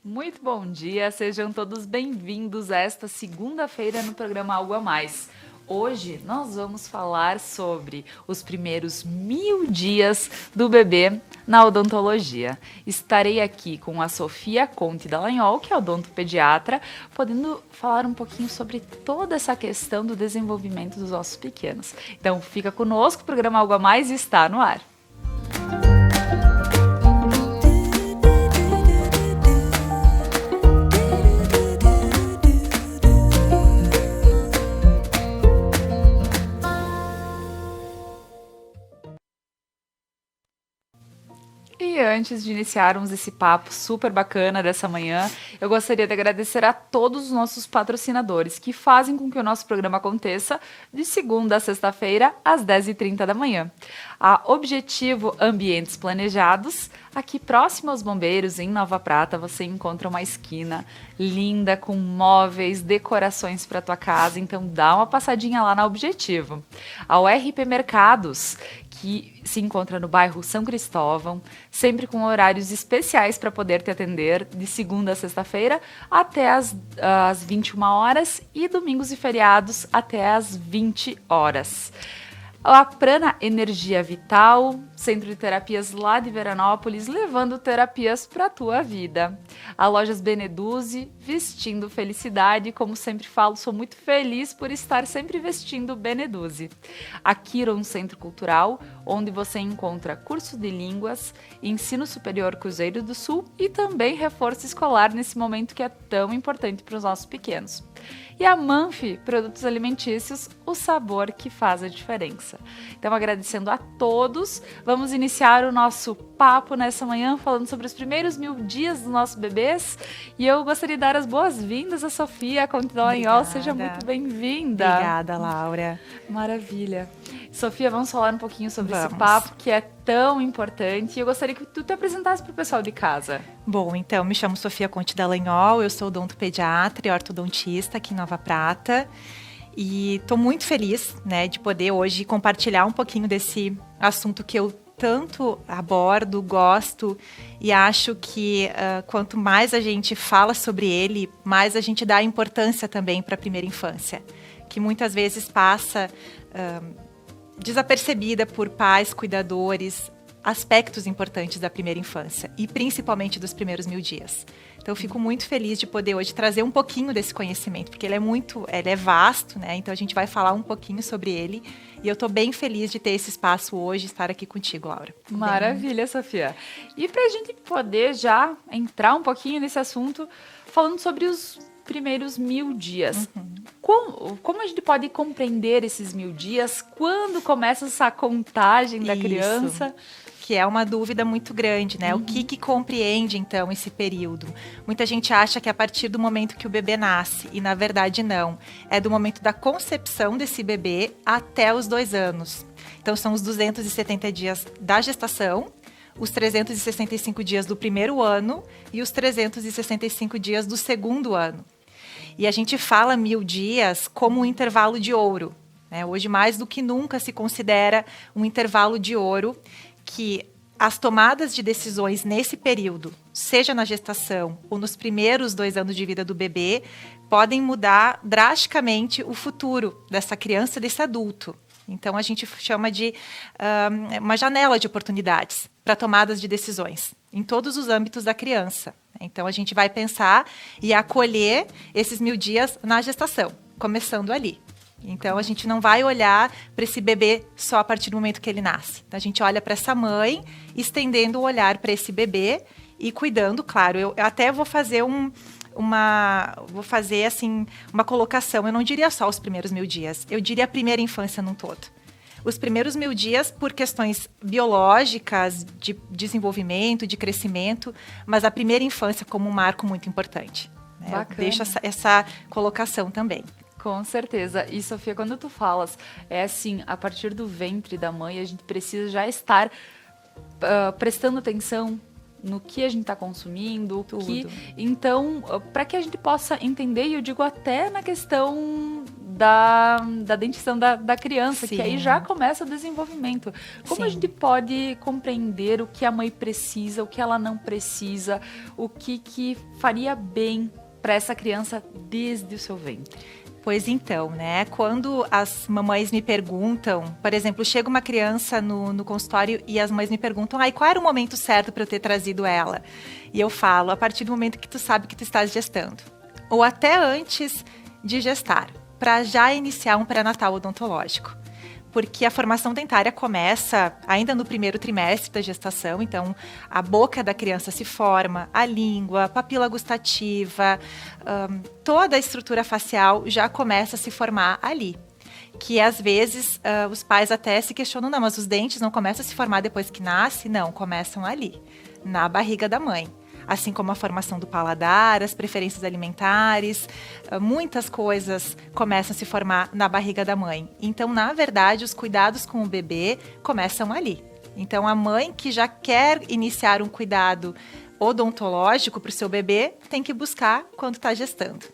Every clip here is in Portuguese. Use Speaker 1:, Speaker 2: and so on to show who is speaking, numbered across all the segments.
Speaker 1: Muito bom dia, sejam todos bem-vindos a esta segunda-feira no programa Algo a Mais. Hoje nós vamos falar sobre os primeiros 1000 dias do bebê na odontologia. Estarei aqui com a Sofia Conte Dallagnol, que é odontopediatra, podendo falar um pouquinho sobre toda essa questão do desenvolvimento dos ossos pequenos. Então fica conosco, o programa Algo a Mais está no ar. E antes de iniciarmos esse papo super bacana dessa manhã, eu gostaria de agradecer a todos os nossos patrocinadores que fazem com que o nosso programa aconteça de segunda a sexta-feira, às 10h30 da manhã. A Objetivo Ambientes Planejados, aqui próximo aos Bombeiros, em Nova Prata, você encontra uma esquina linda com móveis, decorações para tua casa, então dá uma passadinha lá na Objetivo. A URP Mercados, que se encontra no bairro São Cristóvão, sempre com horários especiais para poder te atender, de segunda a sexta-feira até às 21 horas e domingos e feriados até às 20 horas. A Prana Energia Vital, centro de terapias lá de Veranópolis, levando terapias para a tua vida. A Lojas Beneduzzi, vestindo felicidade. Como sempre falo, sou muito feliz por estar sempre vestindo Beneduzzi. A Kiron Centro Cultural, onde você encontra curso de línguas, ensino superior Cruzeiro do Sul e também reforço escolar nesse momento que é tão importante para os nossos pequenos. E a Manfi, produtos alimentícios, o sabor que faz a diferença. Então, agradecendo a todos, vamos iniciar o nosso papo nessa manhã falando sobre os primeiros 1000 dias dos nossos bebês. E eu gostaria de dar as boas-vindas a Sofia Conte Dallagnol. Seja muito bem-vinda.
Speaker 2: Obrigada, Laura.
Speaker 1: Maravilha. Sofia, vamos falar um pouquinho sobre esse papo que é tão importante. E eu gostaria que tu te apresentasse para o pessoal de casa.
Speaker 2: Bom, então, me chamo Sofia Conte Dallagnol, eu sou odontopediatra e ortodontista aqui em Nova Prata. E estou muito feliz, de poder hoje compartilhar um pouquinho desse assunto que eu tanto abordo, gosto e acho que quanto mais a gente fala sobre ele, mais a gente dá importância também para a primeira infância, que muitas vezes passa desapercebida por pais, cuidadores, aspectos importantes da primeira infância e principalmente dos primeiros 1000 dias. Então, eu fico muito feliz de poder hoje trazer um pouquinho desse conhecimento, porque ele é vasto, Então, a gente vai falar um pouquinho sobre ele e eu estou bem feliz de ter esse espaço hoje, estar aqui contigo, Laura.
Speaker 1: Maravilha, Sofia. E para a gente poder já entrar um pouquinho nesse assunto, falando sobre os primeiros 1000 dias. Como a gente pode compreender esses 1000 dias? Quando começa essa contagem da criança?
Speaker 2: Que é uma dúvida muito grande, O que compreende, então, esse período? Muita gente acha que é a partir do momento que o bebê nasce, e na verdade não. É do momento da concepção desse bebê até os 2 anos. Então, são os 270 dias da gestação, os 365 dias do primeiro ano e os 365 dias do segundo ano. E a gente fala 1000 dias como um intervalo de ouro. Hoje, mais do que nunca, se considera um intervalo de ouro que as tomadas de decisões nesse período, seja na gestação ou nos primeiros 2 anos de vida do bebê, podem mudar drasticamente o futuro dessa criança, desse adulto. Então, a gente chama de uma janela de oportunidades para tomadas de decisões em todos os âmbitos da criança. Então, a gente vai pensar e acolher esses 1000 dias na gestação, começando ali. Então, a gente não vai olhar para esse bebê só a partir do momento que ele nasce. Então, a gente olha para essa mãe, estendendo o olhar para esse bebê e cuidando, claro. Eu até vou fazer uma colocação. Eu não diria só os primeiros 1000 dias. Eu diria a primeira infância num todo. Os primeiros 1000 dias por questões biológicas, de desenvolvimento, de crescimento, mas a primeira infância como um marco muito importante. Eu deixo essa colocação também.
Speaker 1: Com certeza. E, Sofia, quando tu falas, é assim, a partir do ventre da mãe, a gente precisa já estar prestando atenção no que a gente está consumindo. Então, para que a gente possa entender, e eu digo até na questão da dentição da criança,
Speaker 2: Sim.
Speaker 1: que aí já começa o desenvolvimento. Como a
Speaker 2: Sim.
Speaker 1: gente pode compreender o que a mãe precisa, o que ela não precisa, o que faria bem para essa criança desde o seu ventre?
Speaker 2: Pois então, né? Quando as mamães me perguntam, por exemplo, chega uma criança no consultório e as mães me perguntam, qual era o momento certo para eu ter trazido ela? E eu falo, a partir do momento que tu sabe que tu estás gestando. Ou até antes de gestar, para já iniciar um pré-natal odontológico. Porque a formação dentária começa ainda no primeiro trimestre da gestação, então a boca da criança se forma, a língua, a papila gustativa, toda a estrutura facial já começa a se formar ali. Que às vezes os pais até se questionam, não, mas os dentes não começam a se formar depois que nasce? Não, começam ali, na barriga da mãe. Assim como a formação do paladar, as preferências alimentares, muitas coisas começam a se formar na barriga da mãe. Então, na verdade, os cuidados com o bebê começam ali. Então, a mãe que já quer iniciar um cuidado odontológico para o seu bebê, tem que buscar quando está gestando.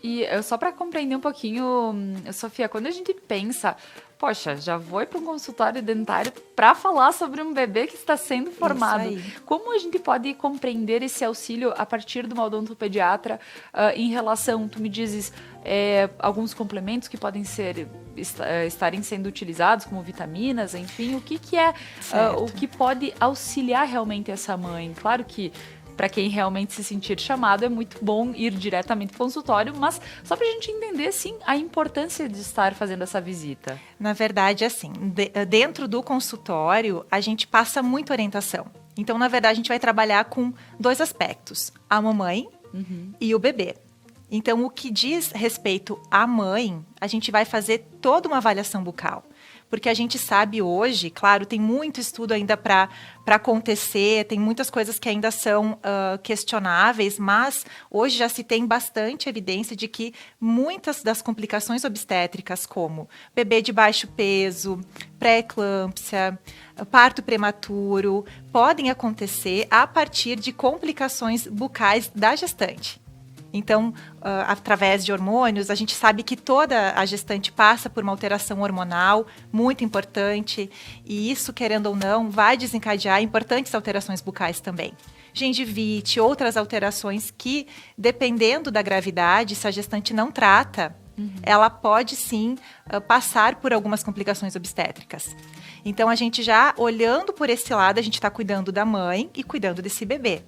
Speaker 1: E só para compreender um pouquinho, Sofia, quando a gente pensa, poxa, já vou para um consultório dentário para falar sobre um bebê que está sendo formado. Como a gente pode compreender esse auxílio a partir de uma odontopediatra em relação, tu me dizes, alguns complementos que podem estarem sendo utilizados, como vitaminas, enfim, o que é o que pode auxiliar realmente essa mãe? Claro que para quem realmente se sentir chamado, é muito bom ir diretamente para o consultório, mas só para a gente entender, sim, a importância de estar fazendo essa visita.
Speaker 2: Na verdade, assim, dentro do consultório, a gente passa muita orientação. Então, na verdade, a gente vai trabalhar com 2 aspectos, a mamãe e o bebê. Então, o que diz respeito à mãe, a gente vai fazer toda uma avaliação bucal. Porque a gente sabe hoje, claro, tem muito estudo ainda para acontecer, tem muitas coisas que ainda são questionáveis, mas hoje já se tem bastante evidência de que muitas das complicações obstétricas, como bebê de baixo peso, pré-eclâmpsia, parto prematuro, podem acontecer a partir de complicações bucais da gestante. Então, através de hormônios, a gente sabe que toda a gestante passa por uma alteração hormonal muito importante e isso, querendo ou não, vai desencadear importantes alterações bucais também. Gengivite, outras alterações que, dependendo da gravidade, se a gestante não trata, ela pode sim passar por algumas complicações obstétricas. Então, a gente já, olhando por esse lado, a gente está cuidando da mãe e cuidando desse bebê.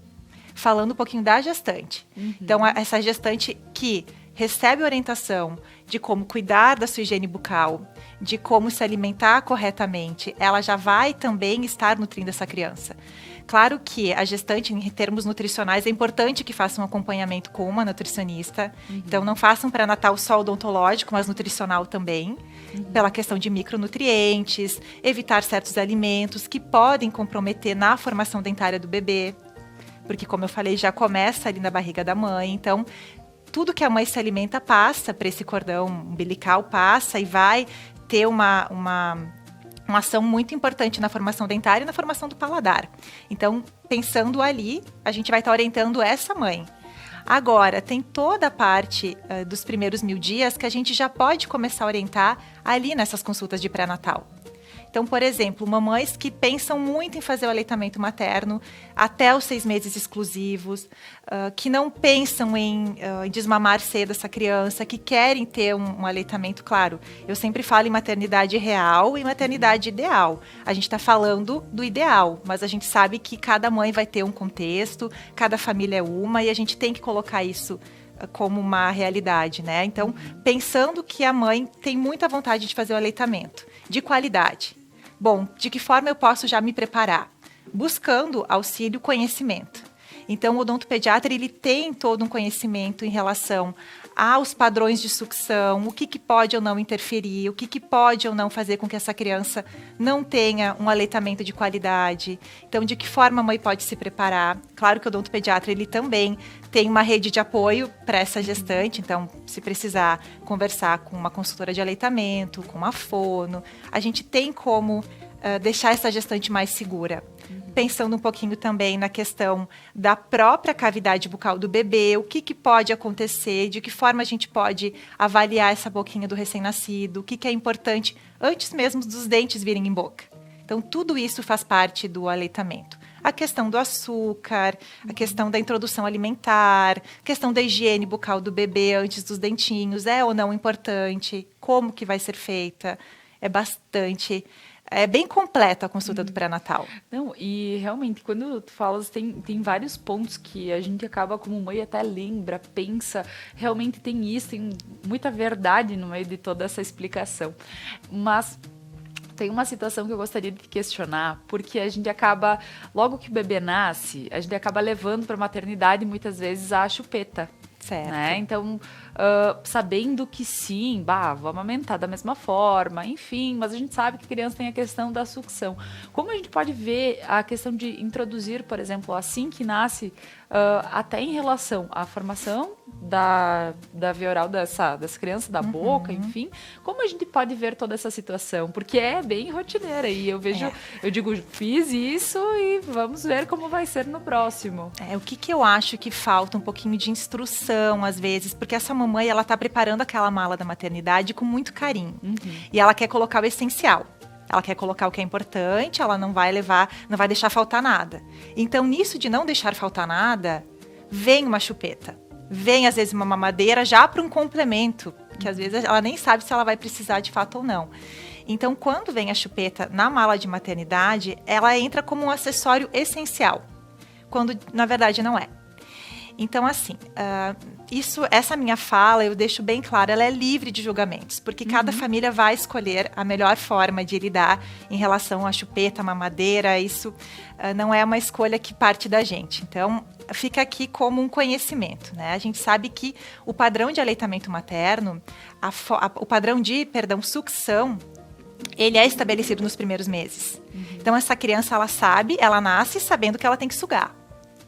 Speaker 2: Falando um pouquinho da gestante. Então, essa gestante que recebe orientação de como cuidar da sua higiene bucal, de como se alimentar corretamente, ela já vai também estar nutrindo essa criança. Claro que a gestante, em termos nutricionais, é importante que faça um acompanhamento com uma nutricionista. Então, não faça um pré-natal só odontológico, mas nutricional também, pela questão de micronutrientes, evitar certos alimentos que podem comprometer na formação dentária do bebê. Porque, como eu falei, já começa ali na barriga da mãe. Então, tudo que a mãe se alimenta passa para esse cordão umbilical, passa e vai ter uma ação muito importante na formação dentária e na formação do paladar. Então, pensando ali, a gente vai estar orientando essa mãe. Agora, tem toda a parte dos primeiros 1000 dias que a gente já pode começar a orientar ali nessas consultas de pré-natal. Então, por exemplo, mamães que pensam muito em fazer o aleitamento materno até os 6 meses exclusivos, que não pensam em desmamar cedo essa criança, que querem ter um aleitamento, claro. Eu sempre falo em maternidade real e maternidade ideal. A gente está falando do ideal, mas a gente sabe que cada mãe vai ter um contexto, cada família é uma, e a gente tem que colocar isso como uma realidade, né? Então, pensando que a mãe tem muita vontade de fazer o aleitamento de qualidade. Bom, de que forma eu posso já me preparar? Buscando auxílio, conhecimento. Então, o odontopediatra, ele tem todo um conhecimento em relação aos padrões de sucção, o que pode ou não interferir, o que pode ou não fazer com que essa criança não tenha um aleitamento de qualidade. Então, de que forma a mãe pode se preparar? Claro que o odontopediatra, ele também tem uma rede de apoio para essa gestante, então, se precisar conversar com uma consultora de aleitamento, com uma fono, a gente tem como deixar essa gestante mais segura. pensando um pouquinho também na questão da própria cavidade bucal do bebê, o que pode acontecer, de que forma a gente pode avaliar essa boquinha do recém-nascido, o que é importante antes mesmo dos dentes virem em boca. Então, tudo isso faz parte do aleitamento. A questão do açúcar, a questão da introdução alimentar, a questão da higiene bucal do bebê antes dos dentinhos, é ou não importante, como que vai ser feita, é bem completa a consulta do pré-natal.
Speaker 1: Não, e realmente, quando tu falas, tem vários pontos que a gente acaba, como mãe, até lembra, pensa, realmente tem isso, tem muita verdade no meio de toda essa explicação. Mas tem uma situação que eu gostaria de questionar, porque a gente acaba, logo que o bebê nasce, a gente acaba levando para a maternidade, muitas vezes, a chupeta.
Speaker 2: Certo.
Speaker 1: Né? Então, sabendo que sim, vou amamentar da mesma forma, enfim, mas a gente sabe que a criança tem a questão da sucção. Como a gente pode ver a questão de introduzir, por exemplo, assim que nasce, até em relação à formação da via oral dessa criança, da boca, enfim, como a gente pode ver toda essa situação? Porque é bem rotineira e eu vejo, eu digo, fiz isso e vamos ver como vai ser no próximo.
Speaker 2: O que eu acho que falta um pouquinho de instrução, às vezes, porque essa mamãe, ela tá preparando aquela mala da maternidade com muito carinho. E ela quer colocar o essencial. Ela quer colocar o que é importante, ela não vai deixar faltar nada. Então, nisso de não deixar faltar nada, vem uma chupeta. Vem, às vezes, uma mamadeira já para um complemento, que às vezes ela nem sabe se ela vai precisar de fato ou não. Então, quando vem a chupeta na mala de maternidade, ela entra como um acessório essencial, quando na verdade não é. Então, assim, essa minha fala, eu deixo bem claro, ela é livre de julgamentos, porque cada família vai escolher a melhor forma de lidar em relação à chupeta, à mamadeira, isso não é uma escolha que parte da gente. Então, fica aqui como um conhecimento, né? A gente sabe que o padrão de aleitamento materno, o padrão de, sucção, ele é estabelecido nos primeiros meses. Então, essa criança, ela nasce sabendo que ela tem que sugar.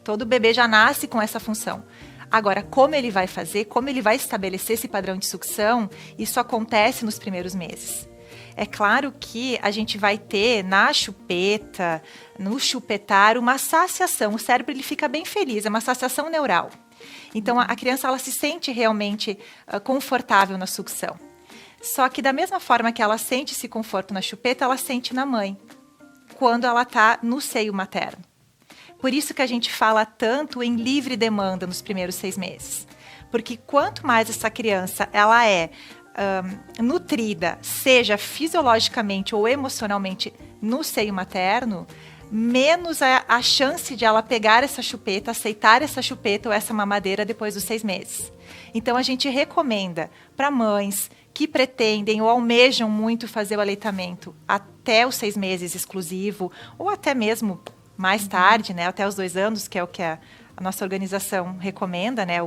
Speaker 2: Todo bebê já nasce com essa função. Agora, como ele vai fazer, como ele vai estabelecer esse padrão de sucção, isso acontece nos primeiros meses. É claro que a gente vai ter na chupeta, no chupetar, uma saciação. O cérebro ele fica bem feliz, é uma saciação neural. Então, a criança ela se sente realmente confortável na sucção. Só que da mesma forma que ela sente esse conforto na chupeta, ela sente na mãe, quando ela está no seio materno. Por isso que a gente fala tanto em livre demanda nos primeiros 6 meses. Porque quanto mais essa criança ela é nutrida, seja fisiologicamente ou emocionalmente no seio materno, menos a chance de ela pegar essa chupeta, aceitar essa chupeta ou essa mamadeira depois dos 6 meses. Então, a gente recomenda para mães que pretendem ou almejam muito fazer o aleitamento até os 6 meses exclusivo, ou até mesmo mais tarde, né, até os 2 anos, que é o que a nossa organização recomenda, né,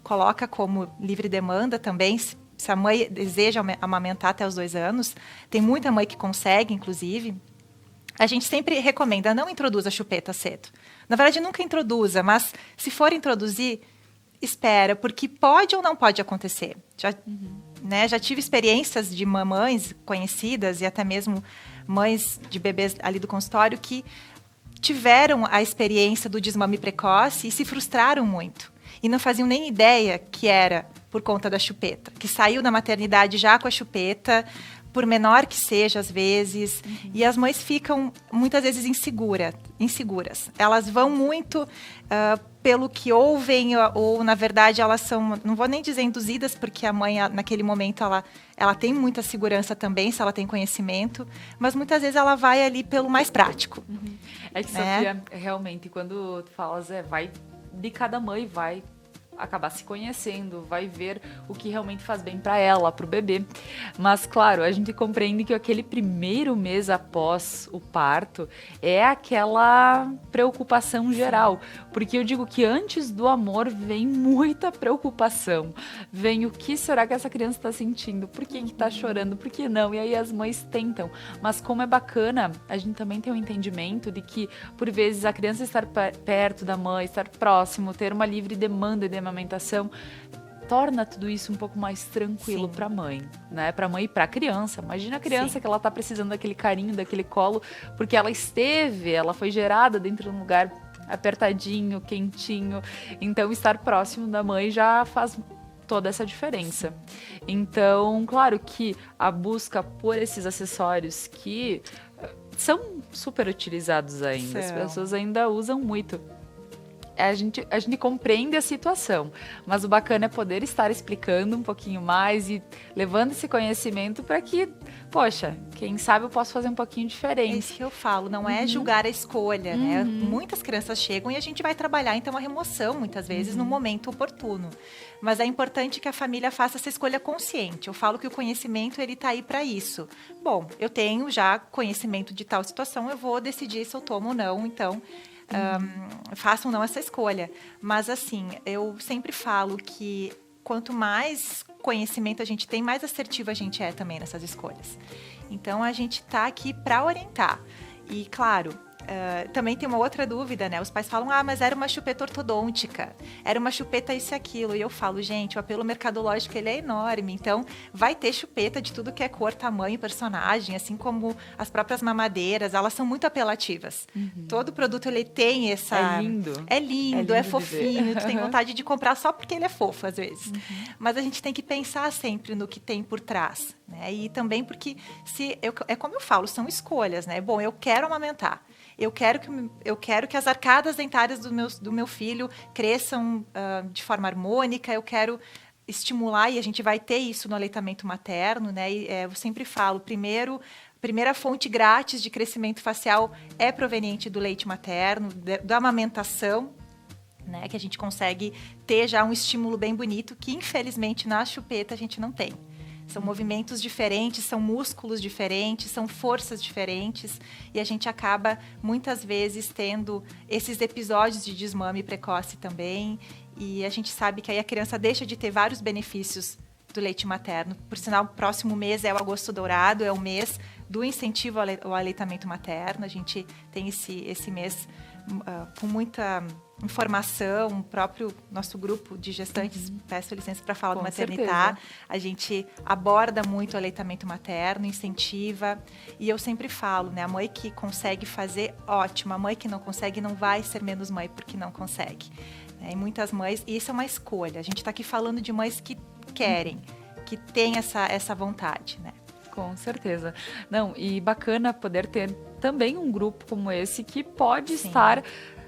Speaker 2: coloca como livre demanda também, se a mãe deseja amamentar até os 2 anos, tem muita mãe que consegue, inclusive. A gente sempre recomenda, não introduza a chupeta cedo. Na verdade, nunca introduza, mas se for introduzir, espera, porque pode ou não pode acontecer. Já tive experiências de mamães conhecidas e até mesmo mães de bebês ali do consultório que tiveram a experiência do desmame precoce e se frustraram muito. E não faziam nem ideia que era por conta da chupeta. Que saiu da maternidade já com a chupeta, por menor que seja, às vezes. E as mães ficam, muitas vezes, inseguras. Elas vão muito pelo que ouvem, ou, na verdade, elas são, não vou nem dizer induzidas, porque a mãe, naquele momento, ela tem muita segurança também, se ela tem conhecimento, mas muitas vezes ela vai ali pelo mais prático.
Speaker 1: É que, Sofia, realmente, quando tu falas, vai de cada mãe, vai acabar se conhecendo, vai ver o que realmente faz bem para ela, para o bebê. Mas, claro, a gente compreende que aquele primeiro mês após o parto é aquela preocupação geral. Porque eu digo que antes do amor vem muita preocupação. Vem o que será que essa criança está sentindo? Por que está chorando? Por que não? E aí as mães tentam. Mas como é bacana, a gente também tem um entendimento de que, por vezes, a criança estar perto da mãe, estar próximo, ter uma livre demanda de amamentação, torna tudo isso um pouco mais tranquilo para a mãe, né? Para a mãe e para a criança. Imagina a criança que ela tá precisando daquele carinho, daquele colo, porque ela foi gerada dentro de um lugar apertadinho, quentinho. Então, estar próximo da mãe já faz toda essa diferença. Então, claro que a busca por esses acessórios que são super utilizados ainda, as pessoas ainda usam muito. A gente compreende a situação, mas o bacana é poder estar explicando um pouquinho mais e levando esse conhecimento para que, poxa, quem sabe eu posso fazer um pouquinho diferente.
Speaker 2: É isso que eu falo, não é julgar a escolha, né? Muitas crianças chegam e a gente vai trabalhar, então, a remoção, muitas vezes, no momento oportuno. Mas é importante que a família faça essa escolha consciente. Eu falo que o conhecimento, ele tá aí para isso. Bom, eu tenho já conhecimento de tal situação, eu vou decidir se eu tomo ou não, então... façam não essa escolha. Mas, assim, eu sempre falo que quanto mais conhecimento a gente tem, mais assertiva a gente é também nessas escolhas. Então, a gente está aqui para orientar. E, claro, também tem uma outra dúvida, né? Os pais falam, mas era uma chupeta ortodôntica, era uma chupeta isso e aquilo. E eu falo, gente, o apelo mercadológico, ele é enorme. Então, vai ter chupeta de tudo que é cor, tamanho, personagem, assim como as próprias mamadeiras, elas são muito apelativas. Todo produto, ele tem essa...
Speaker 1: É lindo.
Speaker 2: É lindo, é fofinho, tu tem vontade de comprar só porque ele é fofo, às vezes. Mas a gente tem que pensar sempre no que tem por trás, né? E também porque, é como eu falo, são escolhas, né? Bom, eu quero amamentar. Eu quero que as arcadas dentárias do meu filho cresçam de forma harmônica, eu quero estimular, e a gente vai ter isso no aleitamento materno, né? E, eu sempre falo, primeira fonte grátis de crescimento facial é proveniente do leite materno, da amamentação, né? Que a gente consegue ter já um estímulo bem bonito, que infelizmente na chupeta a gente não tem. São movimentos diferentes, são músculos diferentes, são forças diferentes. E a gente acaba, muitas vezes, tendo esses episódios de desmame precoce também. E a gente sabe que aí a criança deixa de ter vários benefícios do leite materno. Por sinal, o próximo mês é o Agosto Dourado, é o mês do incentivo ao aleitamento materno. A gente tem esse mês com muita informação, o próprio nosso grupo de gestantes, peço licença para falar do Maternitar, a gente aborda muito o aleitamento materno, incentiva, e eu sempre falo, né, a mãe que consegue fazer, ótimo, a mãe que não consegue não vai ser menos mãe porque não consegue. E muitas mães, e isso é uma escolha, a gente está aqui falando de mães que querem, que têm essa vontade, né?
Speaker 1: Com certeza. Não, e bacana poder ter também um grupo como esse que pode estar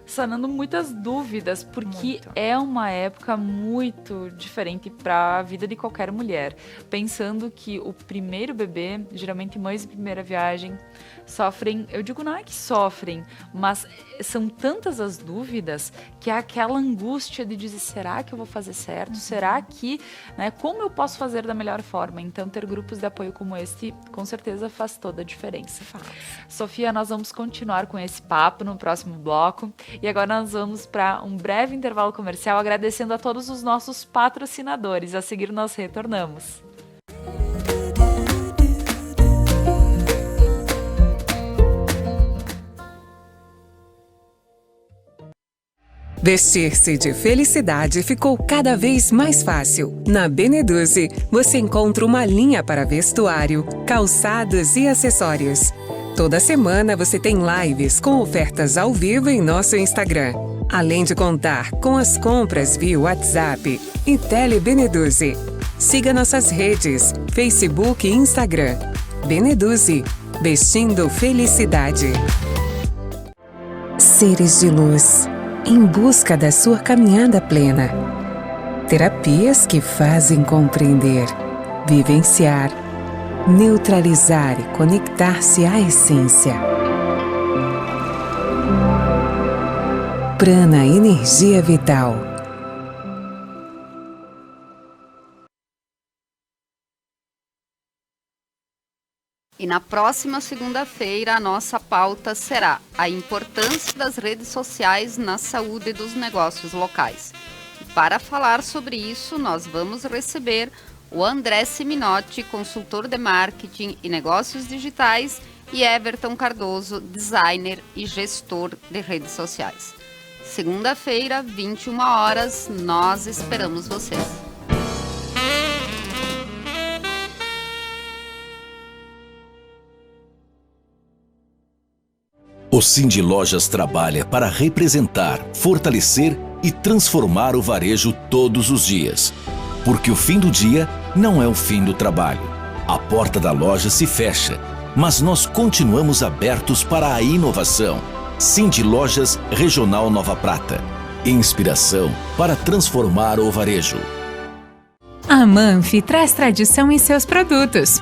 Speaker 1: sanando muitas dúvidas, porque é uma época muito diferente para a vida de qualquer mulher. Pensando que o primeiro bebê, geralmente mães de primeira viagem, sofrem, eu digo não é que sofrem, mas são tantas as dúvidas que há aquela angústia de dizer, será que eu vou fazer certo? Será que, né, como eu posso fazer da melhor forma? Então, ter grupos de apoio como este, com certeza faz toda a diferença. Sofia, nós vamos continuar com esse papo no próximo bloco. E agora nós vamos para um breve intervalo comercial, agradecendo a todos os nossos patrocinadores. A seguir, nós retornamos.
Speaker 3: Vestir-se de felicidade ficou cada vez mais fácil. Na Beneduzzi, você encontra uma linha para vestuário, calçados e acessórios. Toda semana você tem lives com ofertas ao vivo em nosso Instagram. Além de contar com as compras via WhatsApp e Tele Beneduzzi. Siga nossas redes, Facebook e Instagram. Beneduzzi, vestindo felicidade. Seres de luz, em busca da sua caminhada plena. Terapias que fazem compreender, vivenciar, neutralizar e conectar-se à essência. Prana Energia Vital.
Speaker 4: E na próxima segunda-feira, a nossa pauta será a importância das redes sociais na saúde dos negócios locais. E para falar sobre isso, nós vamos receber o André Seminotti, consultor de marketing e negócios digitais, e Everton Cardoso, designer e gestor de redes sociais. Segunda-feira, 21 horas, nós esperamos vocês.
Speaker 5: O Cindy Lojas trabalha para representar, fortalecer e transformar o varejo todos os dias. Porque o fim do dia não é o fim do trabalho. A porta da loja se fecha, mas nós continuamos abertos para a inovação. Cindy Lojas Regional Nova Prata. Inspiração para transformar o varejo.
Speaker 6: A Manfi traz tradição em seus produtos.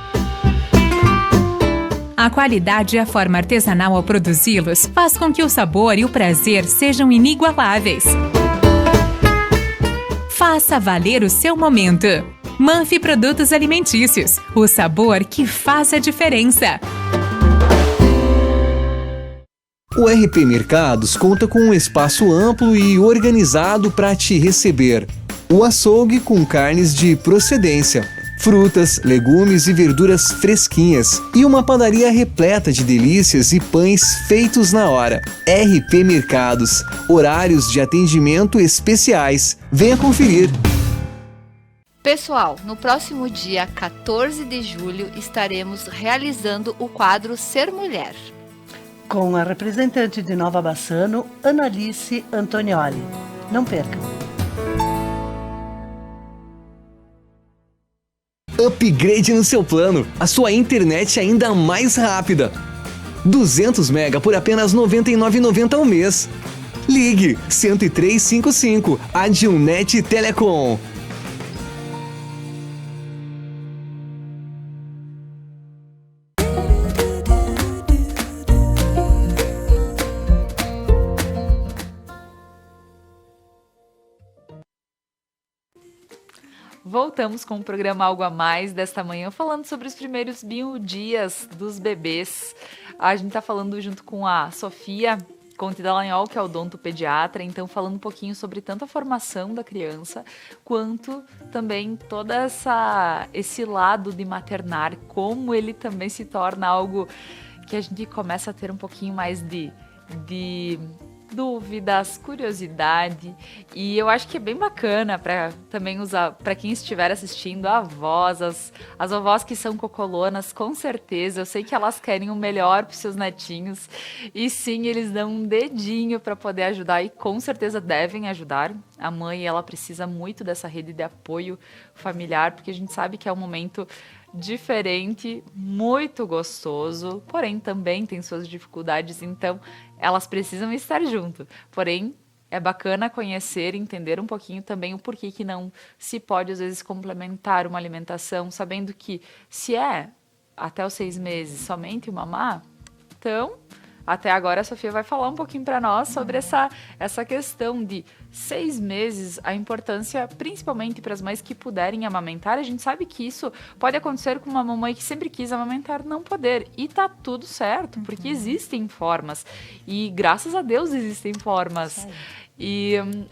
Speaker 6: A qualidade e a forma artesanal ao produzi-los faz com que o sabor e o prazer sejam inigualáveis. Faça valer o seu momento. Manfi Produtos Alimentícios, o sabor que faz a diferença.
Speaker 7: O RP Mercados conta com um espaço amplo e organizado para te receber. O açougue com carnes de procedência, frutas, legumes e verduras fresquinhas e uma padaria repleta de delícias e pães feitos na hora. RP Mercados, horários de atendimento especiais. Venha conferir.
Speaker 8: Pessoal, no próximo dia 14 de julho estaremos realizando o quadro Ser Mulher.
Speaker 9: Com a representante de Nova Bassano, Analice Antonioli. Não percam!
Speaker 7: Upgrade no seu plano, a sua internet ainda mais rápida. 200 mega por apenas R$ 99,90 ao mês. Ligue 10355, Adilnet Telecom.
Speaker 1: Voltamos com o programa Algo a Mais desta manhã, falando sobre os primeiros 1000 dias dos bebês. A gente está falando junto com a Sofia Conte Dallagnol, que é odontopediatra, então falando um pouquinho sobre tanto a formação da criança, quanto também todo esse lado de maternar, como ele também se torna algo que a gente começa a ter um pouquinho mais de dúvidas, curiosidade, e eu acho que é bem bacana para também usar, para quem estiver assistindo, avós, as avós que são cocolonas, com certeza, eu sei que elas querem o melhor para os seus netinhos, e sim, eles dão um dedinho para poder ajudar, e com certeza devem ajudar. A mãe, ela precisa muito dessa rede de apoio familiar, porque a gente sabe que é um momento diferente, muito gostoso, porém também tem suas dificuldades, então elas precisam estar junto. Porém, é bacana conhecer, entender um pouquinho também o porquê que não se pode, às vezes, complementar uma alimentação, sabendo que se é até os 6 meses somente o mamar, então, até agora a Sofia vai falar um pouquinho para nós sobre essa questão de 6 meses, a importância, principalmente para as mães que puderem amamentar. A gente sabe que isso pode acontecer com uma mamãe que sempre quis amamentar não poder. E tá tudo certo, porque existem formas. E graças a Deus existem formas.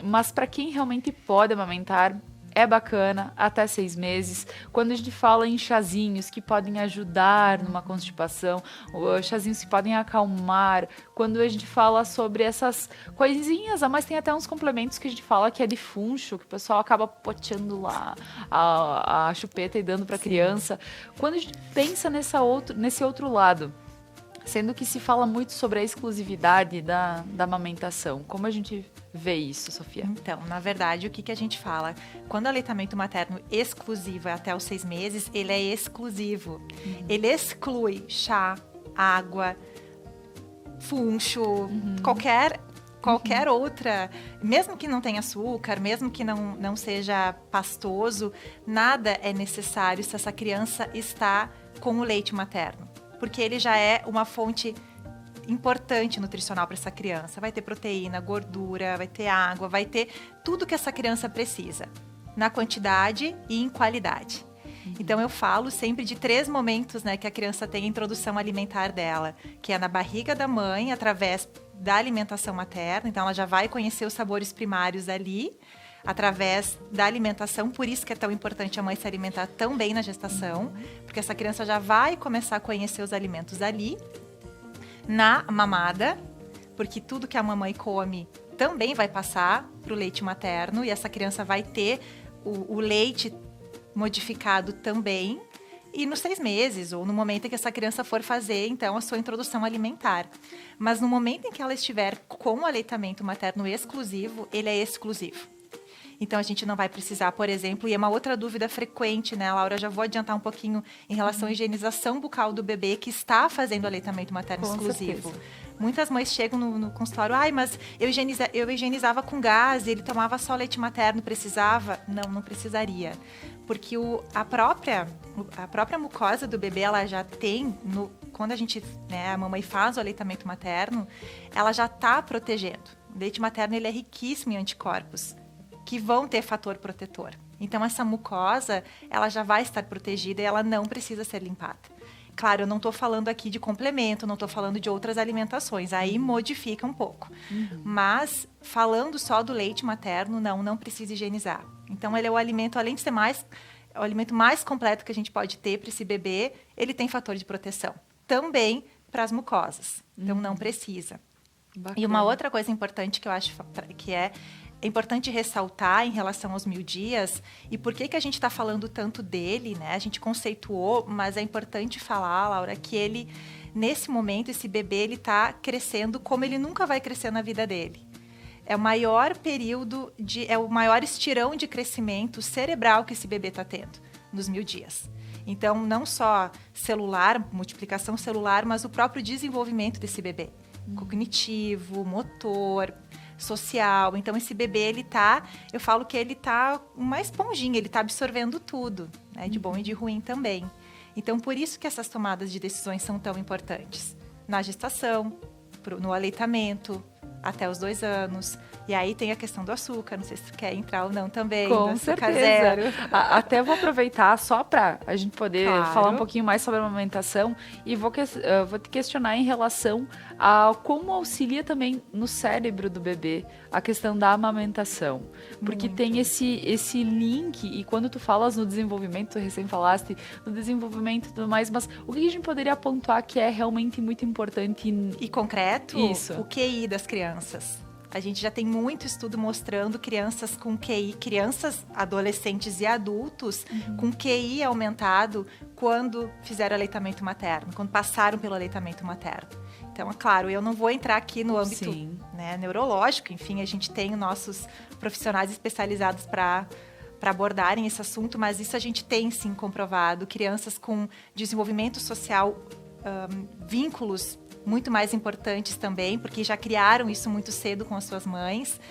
Speaker 1: Mas para quem realmente pode amamentar, é bacana até 6 meses. Quando a gente fala em chazinhos que podem ajudar numa constipação, chazinhos que podem acalmar, quando a gente fala sobre essas coisinhas, mas tem até uns complementos que a gente fala que é de funcho, que o pessoal acaba poteando lá a chupeta e dando para a criança. Quando a gente pensa nesse outro lado, sendo que se fala muito sobre a exclusividade da amamentação, como a gente vê isso, Sofia?
Speaker 2: Então, na verdade, o que a gente fala? Quando o aleitamento materno exclusivo é até os 6 meses, ele é exclusivo. Ele exclui chá, água, funcho, qualquer outra, mesmo que não tenha açúcar, mesmo que não seja pastoso, nada é necessário se essa criança está com o leite materno, porque ele já é uma fonte importante nutricional para essa criança. Vai ter proteína, gordura, vai ter água, vai ter tudo que essa criança precisa, na quantidade e em qualidade. Então eu falo sempre de 3 momentos, né, que a criança tem a introdução alimentar dela, que é na barriga da mãe, através da alimentação materna. Então ela já vai conhecer os sabores primários ali, através da alimentação. Por isso que é tão importante a mãe se alimentar tão bem na gestação, porque essa criança já vai começar a conhecer os alimentos ali. Na mamada, porque tudo que a mamãe come também vai passar para o leite materno, e essa criança vai ter o leite modificado também. e nos 6 meses, ou no momento em que essa criança for fazer, então, a sua introdução alimentar. Mas no momento em que ela estiver com o aleitamento materno exclusivo, ele é exclusivo. Então, a gente não vai precisar, por exemplo, e é uma outra dúvida frequente, né, Laura? Já vou adiantar um pouquinho em relação à higienização bucal do bebê que está fazendo aleitamento materno
Speaker 1: Com
Speaker 2: exclusivo.
Speaker 1: certeza.
Speaker 2: Muitas mães chegam no consultório, mas eu higienizava com gás, ele tomava só leite materno, precisava? Não precisaria. Porque a própria mucosa do bebê, ela já tem, quando a mamãe faz o aleitamento materno, ela já está protegendo. O leite materno, ele é riquíssimo em anticorpos, que vão ter fator protetor. Então, essa mucosa, ela já vai estar protegida e ela não precisa ser limpada. Claro, eu não estou falando aqui de complemento, não estou falando de outras alimentações, aí modifica um pouco. Mas, falando só do leite materno, não precisa higienizar. Então, ele é o alimento, além de ser o alimento mais completo que a gente pode ter para esse bebê, ele tem fator de proteção. Também para as mucosas. Então, não precisa.
Speaker 1: Bacana.
Speaker 2: E uma outra coisa importante que eu acho que é importante ressaltar em relação aos 1000 dias, e por que a gente está falando tanto dele, né? A gente conceituou, mas é importante falar, Laura, que ele, nesse momento, esse bebê, ele está crescendo como ele nunca vai crescer na vida dele. É o maior período, é o maior estirão de crescimento cerebral que esse bebê está tendo nos 1000 dias. Então, não só celular, multiplicação celular, mas o próprio desenvolvimento desse bebê. Cognitivo, motor, social. Então, esse bebê, eu falo que ele tá uma esponjinha, ele tá absorvendo tudo, né? De bom e de ruim também. Então, por isso que essas tomadas de decisões são tão importantes. Na gestação, no aleitamento, até os 2 anos. E aí tem a questão do açúcar, não sei se tu quer entrar ou não também.
Speaker 1: Com certeza. Zero. Até vou aproveitar só para a gente poder falar um pouquinho mais sobre a amamentação e vou te questionar em relação a como auxilia também no cérebro do bebê a questão da amamentação. Porque tem esse link, e quando tu falas no desenvolvimento, tu recém falaste, no desenvolvimento e tudo mais, mas o que a gente poderia pontuar que é realmente muito importante
Speaker 2: e concreto?
Speaker 1: Isso.
Speaker 2: O QI das crianças. A gente já tem muito estudo mostrando crianças com QI, crianças, adolescentes e adultos com QI aumentado quando fizeram aleitamento materno, quando passaram pelo aleitamento materno. Então, é claro, eu não vou entrar aqui no âmbito neurológico, enfim, a gente tem nossos profissionais especializados para abordarem esse assunto, mas isso a gente tem sim comprovado. Crianças com desenvolvimento social, vínculos muito mais importantes também, porque já criaram isso muito cedo com as suas mães.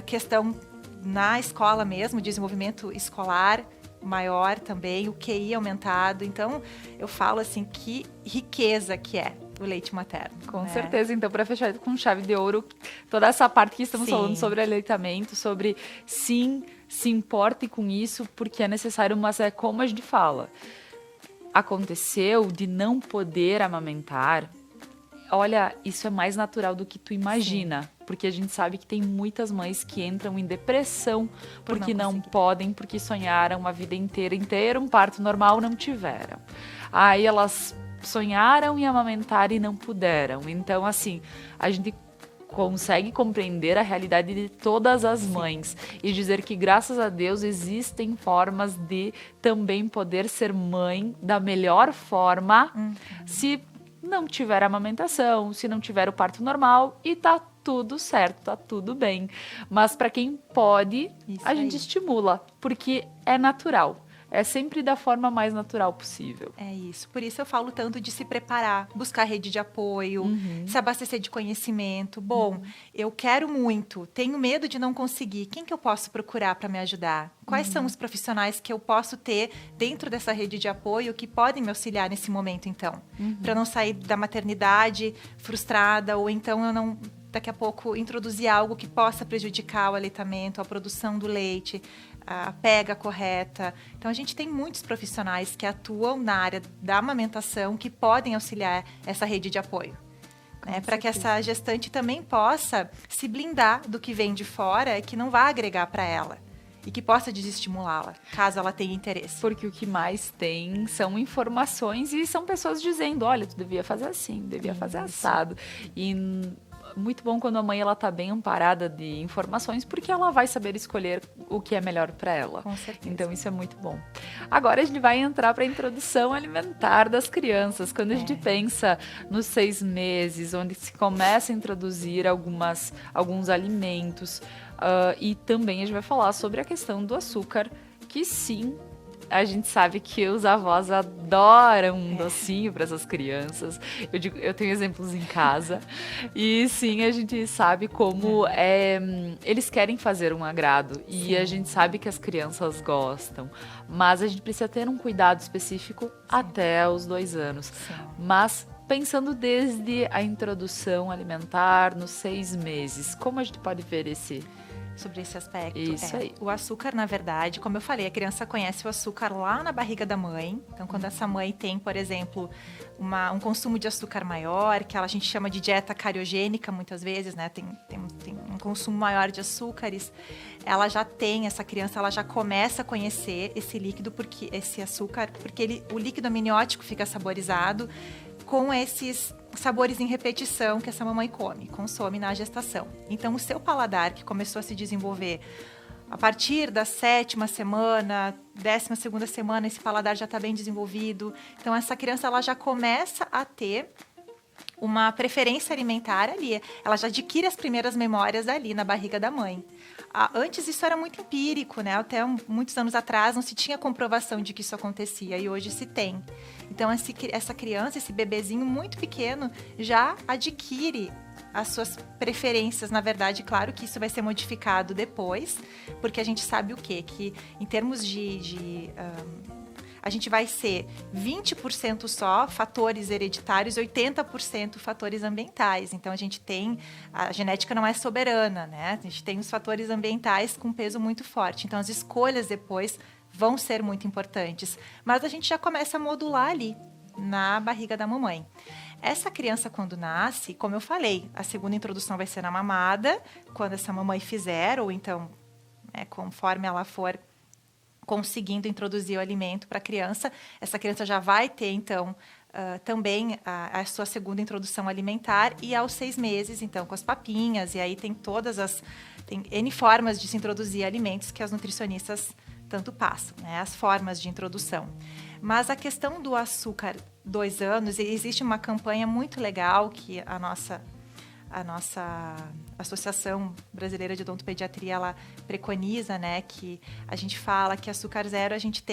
Speaker 2: Questão na escola mesmo, desenvolvimento escolar maior também, o QI aumentado. Então, eu falo assim, que riqueza que é o leite materno.
Speaker 1: Com certeza. Então, para fechar com chave de ouro, toda essa parte que estamos falando sobre aleitamento, sobre sim, se importe com isso, porque é necessário, mas é como a gente fala. Aconteceu de não poder amamentar, olha, isso é mais natural do que tu imagina. Porque a gente sabe que tem muitas mães que entram em depressão porque não podem, porque sonharam a vida inteira um parto normal, não tiveram. Aí elas sonharam em amamentar e não puderam. Então, assim, a gente consegue compreender a realidade de todas as mães e dizer que, graças a Deus, existem formas de também poder ser mãe da melhor forma se não tiver amamentação, se não tiver o parto normal, e tá tudo certo, tá tudo bem. Mas para quem pode, a gente estimula, porque é natural. É sempre da forma mais natural possível.
Speaker 2: É isso. Por isso eu falo tanto de se preparar, buscar rede de apoio, se abastecer de conhecimento. Bom, eu quero muito, tenho medo de não conseguir. Quem que eu posso procurar para me ajudar? Quais são os profissionais que eu posso ter dentro dessa rede de apoio que podem me auxiliar nesse momento, então? Para não sair da maternidade frustrada, ou então eu não, daqui a pouco, introduzir algo que possa prejudicar o aleitamento, a produção do leite, a pega correta. Então, a gente tem muitos profissionais que atuam na área da amamentação que podem auxiliar essa rede de apoio. Para que essa gestante também possa se blindar do que vem de fora, que não vá agregar para ela. E que possa desestimulá-la, caso ela tenha interesse.
Speaker 1: Porque o que mais tem são informações e são pessoas dizendo, olha, tu devia fazer assim, devia fazer assado. E muito bom quando a mãe ela tá bem amparada de informações, porque ela vai saber escolher o que é melhor para ela.
Speaker 2: Com certeza.
Speaker 1: Então isso é muito bom. Agora a gente vai entrar para a introdução alimentar das crianças. Quando a gente pensa nos 6 meses, onde se começa a introduzir alguns alimentos, e também a gente vai falar sobre a questão do açúcar, que sim, a gente sabe que os avós adoram um docinho para essas crianças. Eu tenho exemplos em casa. E sim, a gente sabe como eles querem fazer um agrado. E a gente sabe que as crianças gostam. Mas a gente precisa ter um cuidado específico até os 2 anos.
Speaker 2: Sim.
Speaker 1: Mas pensando desde a introdução alimentar, nos 6 meses, como a gente pode ver
Speaker 2: sobre esse aspecto.
Speaker 1: Isso aí.
Speaker 2: O açúcar, na verdade, como eu falei, a criança conhece o açúcar lá na barriga da mãe. Então, quando essa mãe tem, por exemplo, um consumo de açúcar maior, que a gente chama de dieta cariogênica, muitas vezes, né? Tem um consumo maior de açúcares. Essa criança, ela já começa a conhecer esse líquido, esse açúcar, porque o líquido amniótico fica saborizado com esses sabores em repetição que essa mamãe consome na gestação. Então, o seu paladar, que começou a se desenvolver a partir da 7ª semana, 12ª semana, esse paladar já está bem desenvolvido. Então, essa criança ela já começa a ter uma preferência alimentar ali. Ela já adquire as primeiras memórias ali na barriga da mãe. Antes isso era muito empírico, né? Até muitos anos atrás não se tinha comprovação de que isso acontecia e hoje se tem. Então essa criança, esse bebezinho muito pequeno já adquire as suas preferências. Na verdade, claro que isso vai ser modificado depois, porque a gente sabe o quê? Que em termos a gente vai ser 20% só fatores hereditários, 80% fatores ambientais. Então, a genética não é soberana, né? A gente tem os fatores ambientais com peso muito forte. Então, as escolhas depois vão ser muito importantes. Mas a gente já começa a modular ali, na barriga da mamãe. Essa criança, quando nasce, como eu falei, a segunda introdução vai ser na mamada, quando essa mamãe fizer, ou então, conforme ela for conseguindo introduzir o alimento para a criança, essa criança já vai ter, então, também a sua segunda introdução alimentar, e aos 6 meses, então, com as papinhas, e aí tem tem N formas de se introduzir alimentos que as nutricionistas tanto passam, né? As formas de introdução. Mas a questão do açúcar 2 anos, existe uma campanha muito legal que a nossa Associação Brasileira de Odontopediatria, ela preconiza, né, que a gente fala que açúcar zero a gente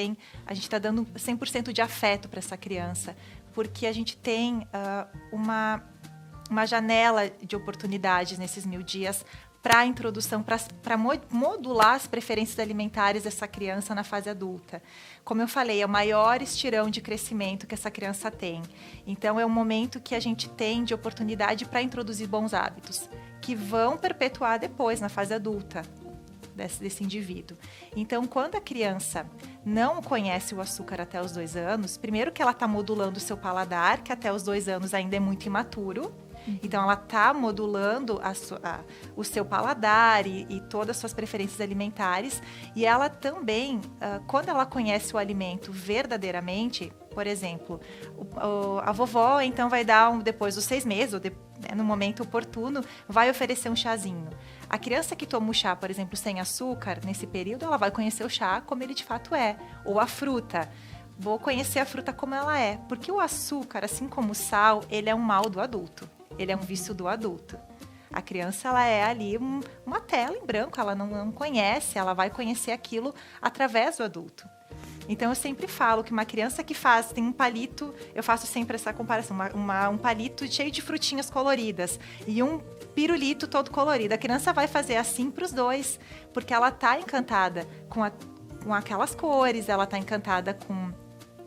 Speaker 2: está dando 100% de afeto para essa criança, porque a gente tem uma janela de oportunidades nesses 1000 dias para a introdução, para modular as preferências alimentares dessa criança na fase adulta. Como eu falei, é o maior estirão de crescimento que essa criança tem. Então, é um momento que a gente tem de oportunidade para introduzir bons hábitos, que vão perpetuar depois, na fase adulta desse indivíduo. Então, quando a criança não conhece o açúcar até os 2 anos, primeiro que ela está modulando o seu paladar, que até os 2 anos ainda é muito imaturo. Então, ela está modulando o seu paladar e todas as suas preferências alimentares. E ela também, quando ela conhece o alimento verdadeiramente, por exemplo, a vovó, então, vai dar, depois dos 6 meses, ou no momento oportuno, vai oferecer um chazinho. A criança que toma o chá, por exemplo, sem açúcar, nesse período, ela vai conhecer o chá como ele de fato é. Ou a fruta. Vou conhecer a fruta como ela é. Porque o açúcar, assim como o sal, ele é um mal do adulto. Ele é um vício do adulto. A criança, ela é ali uma tela em branco, ela não conhece, ela vai conhecer aquilo através do adulto. Então, eu sempre falo que uma criança que tem um palito, eu faço sempre essa comparação, um palito cheio de frutinhas coloridas e um pirulito todo colorido. A criança vai fazer assim para os dois, porque ela está encantada com aquelas cores, ela está encantada com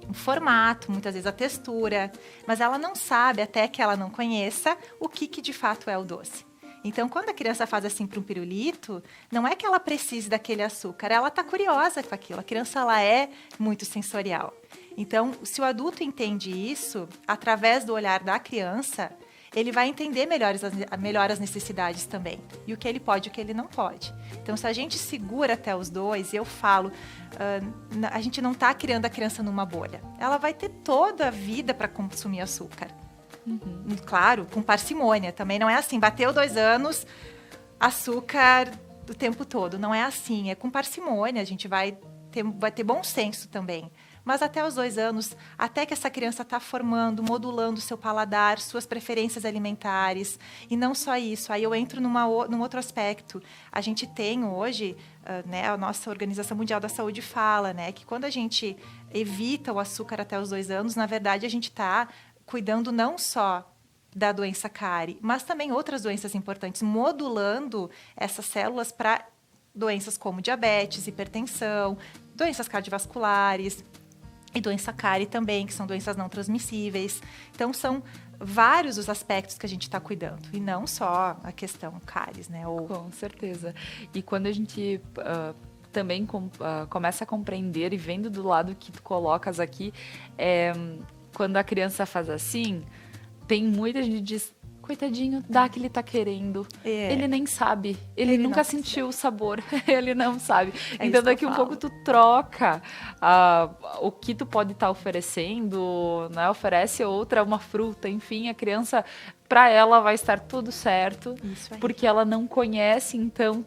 Speaker 2: o formato, muitas vezes a textura, mas ela não sabe, até que ela não conheça, o que de fato é o doce. Então, quando a criança faz assim para um pirulito, não é que ela precise daquele açúcar, ela está curiosa com aquilo. A criança, ela é muito sensorial. Então, se o adulto entende isso, através do olhar da criança, ele vai entender melhor as necessidades também. E o que ele pode e o que ele não pode. Então, se a gente segura até os 2, eu falo, a gente não está criando a criança numa bolha. Ela vai ter toda a vida para consumir açúcar. Claro, com parcimônia. Também não é assim, bateu 2 anos, açúcar o tempo todo. Não é assim, é com parcimônia. A gente vai ter bom senso também. Mas até os 2 anos, até que essa criança está formando, modulando o seu paladar, suas preferências alimentares. E não só isso, aí eu entro num outro aspecto. A gente tem hoje, a nossa Organização Mundial da Saúde fala, né, que quando a gente evita o açúcar até os 2 anos, na verdade a gente está cuidando não só da doença cárie, mas também outras doenças importantes, modulando essas células para doenças como diabetes, hipertensão, doenças cardiovasculares, e doença cárie também, que são doenças não transmissíveis. Então, são vários os aspectos que a gente está cuidando, e não só a questão cáries, né?
Speaker 1: Com certeza. E quando a gente também começa a compreender e vendo do lado que tu colocas aqui, quando a criança faz assim, tem muita gente que diz, coitadinho, dá que ele tá querendo. Ele nem sabe. Ele nunca sentiu o sabor. Ele não sabe. Então, daqui um pouco tu troca o que tu pode estar oferecendo, né? Oferece outra, uma fruta, enfim, a criança, para ela vai estar tudo certo.
Speaker 2: Isso aí.
Speaker 1: Porque ela não conhece, então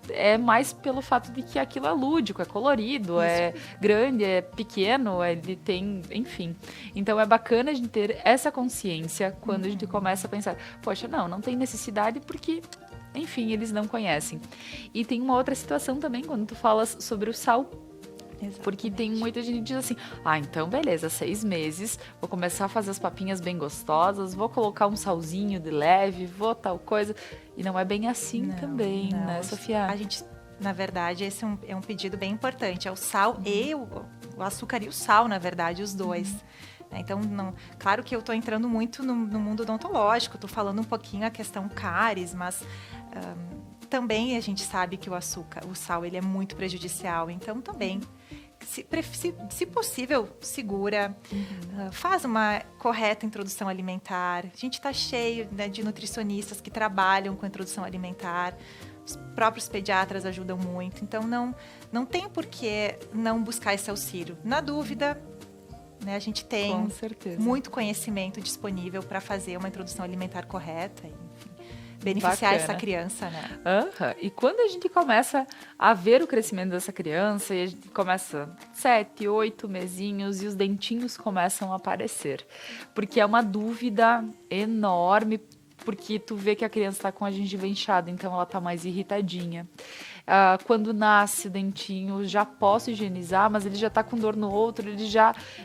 Speaker 1: é mais pelo fato de que aquilo é lúdico, é colorido, é grande, é pequeno, ele tem, enfim. Então é bacana a gente ter essa consciência quando a gente começa a pensar, poxa, não tem necessidade porque, enfim, eles não conhecem. E tem uma outra situação também quando tu falas sobre o sal.
Speaker 2: Exatamente.
Speaker 1: Porque tem muita gente que diz assim, então beleza, 6 meses, vou começar a fazer as papinhas bem gostosas, vou colocar um salzinho de leve, vou tal coisa. E não é bem assim também, né, Sofia?
Speaker 2: A gente, na verdade, esse é um pedido bem importante. É o sal e o açúcar e o sal, na verdade, os dois. Então, claro que eu estou entrando muito no mundo odontológico, estou falando um pouquinho a questão cáries, mas também a gente sabe que o sal, ele é muito prejudicial. Então, também, se possível, segura, faz uma correta introdução alimentar. A gente está cheio, né, de nutricionistas que trabalham com introdução alimentar. Os próprios pediatras ajudam muito. Então, não tem por que não buscar esse auxílio. Na dúvida, né, a gente tem muito conhecimento disponível para fazer uma introdução alimentar correta, enfim, beneficiar essa criança, né?
Speaker 1: E quando a gente começa a ver o crescimento dessa criança, e a gente começa 7, 8 mesinhos e os dentinhos começam a aparecer, porque é uma dúvida enorme, porque tu vê que a criança está com a gengiva inchada, então ela está mais irritadinha. Quando nasce o dentinho, já posso higienizar, mas ele já está com dor no outro,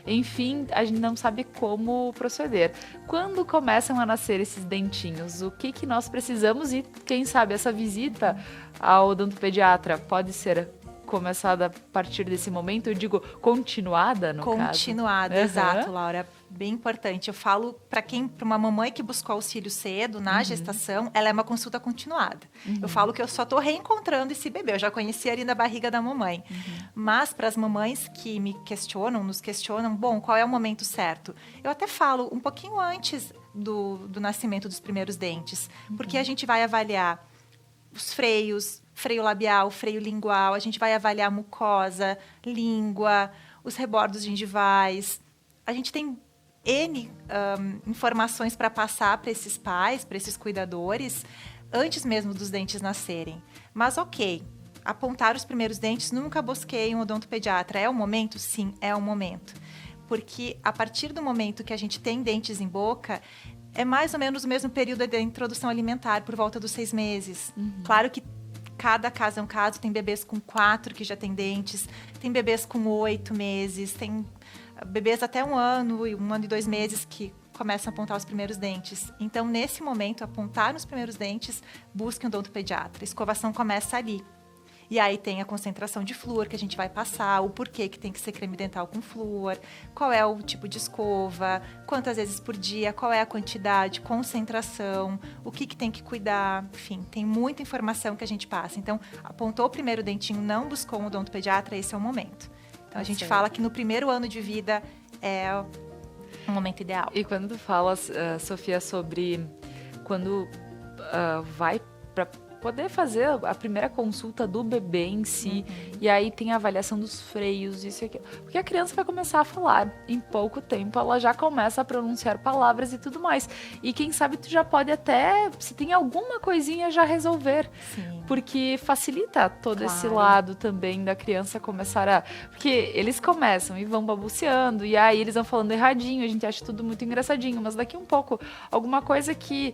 Speaker 1: enfim, a gente não sabe como proceder. Quando começam a nascer esses dentinhos, o que nós precisamos, e quem sabe essa visita ao odontopediatra pode ser começada a partir desse momento, eu digo continuada, no caso?
Speaker 2: Continuada, exato, Laura. Bem importante. Eu falo para uma mamãe que buscou auxílio cedo na gestação, ela é uma consulta continuada. Eu falo que eu só estou reencontrando esse bebê, eu já conheci ali na barriga da mamãe. Mas para as mamães que nos questionam, bom, qual é o momento certo? Eu até falo um pouquinho antes do nascimento dos primeiros dentes, porque a gente vai avaliar os freios, freio labial, freio lingual, a gente vai avaliar a mucosa, língua, os rebordos gengivais. A gente tem N informações para passar para esses pais, para esses cuidadores, antes mesmo dos dentes nascerem. Mas ok, apontar os primeiros dentes, nunca busquei um odontopediatra. É o momento? Sim, é o momento. Porque a partir do momento que a gente tem dentes em boca, é mais ou menos o mesmo período da introdução alimentar, por volta dos 6 meses. Claro que cada caso é um caso, tem bebês com 4 que já têm dentes, tem bebês com 8 meses, tem bebês até 1 ano, 1 ano e 2 meses que começam a apontar os primeiros dentes. Então, nesse momento, apontar nos primeiros dentes, busque um odontopediatra. A escovação começa ali. E aí tem a concentração de flúor que a gente vai passar, o porquê que tem que ser creme dental com flúor, qual é o tipo de escova, quantas vezes por dia, qual é a quantidade, concentração, o que tem que cuidar, enfim, tem muita informação que a gente passa. Então, apontou o primeiro dentinho, não buscou um odontopediatra, esse é o momento. Então, a gente fala que no primeiro ano de vida é o momento ideal.
Speaker 1: E quando tu falas, Sofia, sobre quando vai poder fazer a primeira consulta do bebê em si, e aí tem a avaliação dos freios, isso e aquilo. Porque a criança vai começar a falar, em pouco tempo ela já começa a pronunciar palavras e tudo mais. E quem sabe tu já pode até, se tem alguma coisinha, já resolver.
Speaker 2: Sim.
Speaker 1: Porque facilita todo esse lado também da criança começar a... Porque eles começam e vão balbuciando, e aí eles vão falando erradinho, a gente acha tudo muito engraçadinho, mas daqui um pouco, alguma coisa que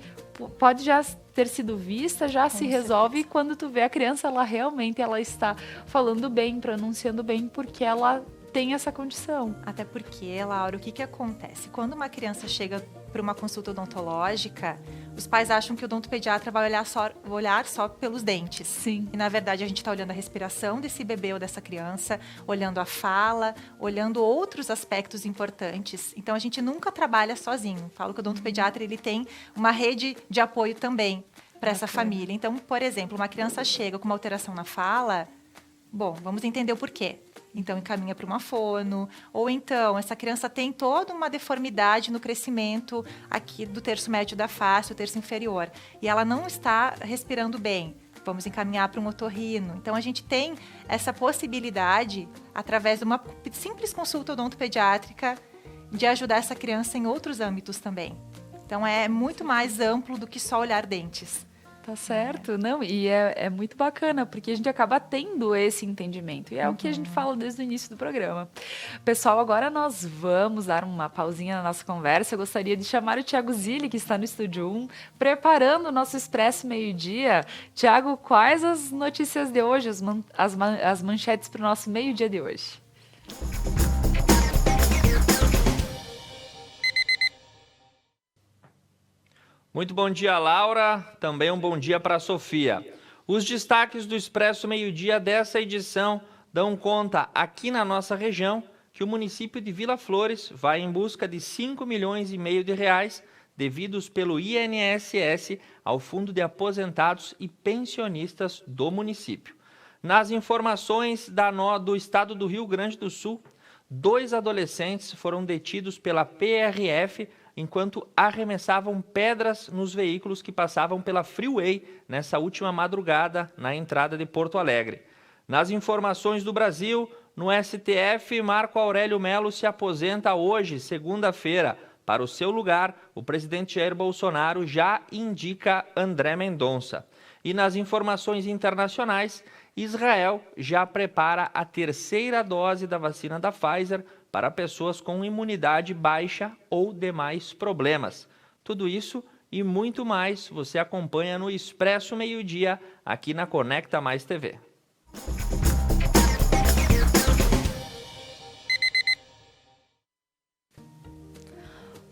Speaker 1: pode já ter sido vista, já se resolve, e quando tu vê a criança, ela realmente está falando bem, pronunciando bem, porque ela tem essa condição.
Speaker 2: Até porque, Laura, o que acontece? Quando uma criança chega para uma consulta odontológica, os pais acham que o odontopediatra vai olhar só pelos dentes.
Speaker 1: Sim.
Speaker 2: E, na verdade, a gente está olhando a respiração desse bebê ou dessa criança, olhando a fala, olhando outros aspectos importantes. Então, a gente nunca trabalha sozinho. Falo que o odontopediatra ele tem uma rede de apoio também para essa família. Então, por exemplo, uma criança chega com uma alteração na fala, bom, vamos entender o porquê. Então, encaminha para uma fono, ou então, essa criança tem toda uma deformidade no crescimento aqui do terço médio da face, o terço inferior, e ela não está respirando bem. Vamos encaminhar para um otorrino. Então, a gente tem essa possibilidade, através de uma simples consulta odontopediátrica, de ajudar essa criança em outros âmbitos também. Então, é muito mais amplo do que só olhar dentes.
Speaker 1: Tá certo, não, e é muito bacana, porque a gente acaba tendo esse entendimento, e é o que a gente fala desde o início do programa. Pessoal, agora nós vamos dar uma pausinha na nossa conversa. Eu gostaria de chamar o Thiago Zilli, que está no Estúdio 1, preparando o nosso Expresso Meio-Dia. Thiago, quais as notícias de hoje, as manchetes para o nosso meio-dia de hoje?
Speaker 10: Muito bom dia, Laura. Também um bom dia para a Sofia. Os destaques do Expresso Meio-Dia dessa edição dão conta, aqui na nossa região, que o município de Vila Flores vai em busca de 5,5 milhões de reais devidos pelo INSS ao Fundo de Aposentados e Pensionistas do município. Nas informações do estado do Rio Grande do Sul, 2 adolescentes foram detidos pela PRF enquanto arremessavam pedras nos veículos que passavam pela Freeway nessa última madrugada na entrada de Porto Alegre. Nas informações do Brasil, no STF, Marco Aurélio Mello se aposenta hoje, segunda-feira. Para o seu lugar, o presidente Jair Bolsonaro já indica André Mendonça. E nas informações internacionais, Israel já prepara a 3ª dose da vacina da Pfizer para pessoas com imunidade baixa ou demais problemas. Tudo isso e muito mais você acompanha no Expresso Meio-Dia, aqui na Conecta Mais TV.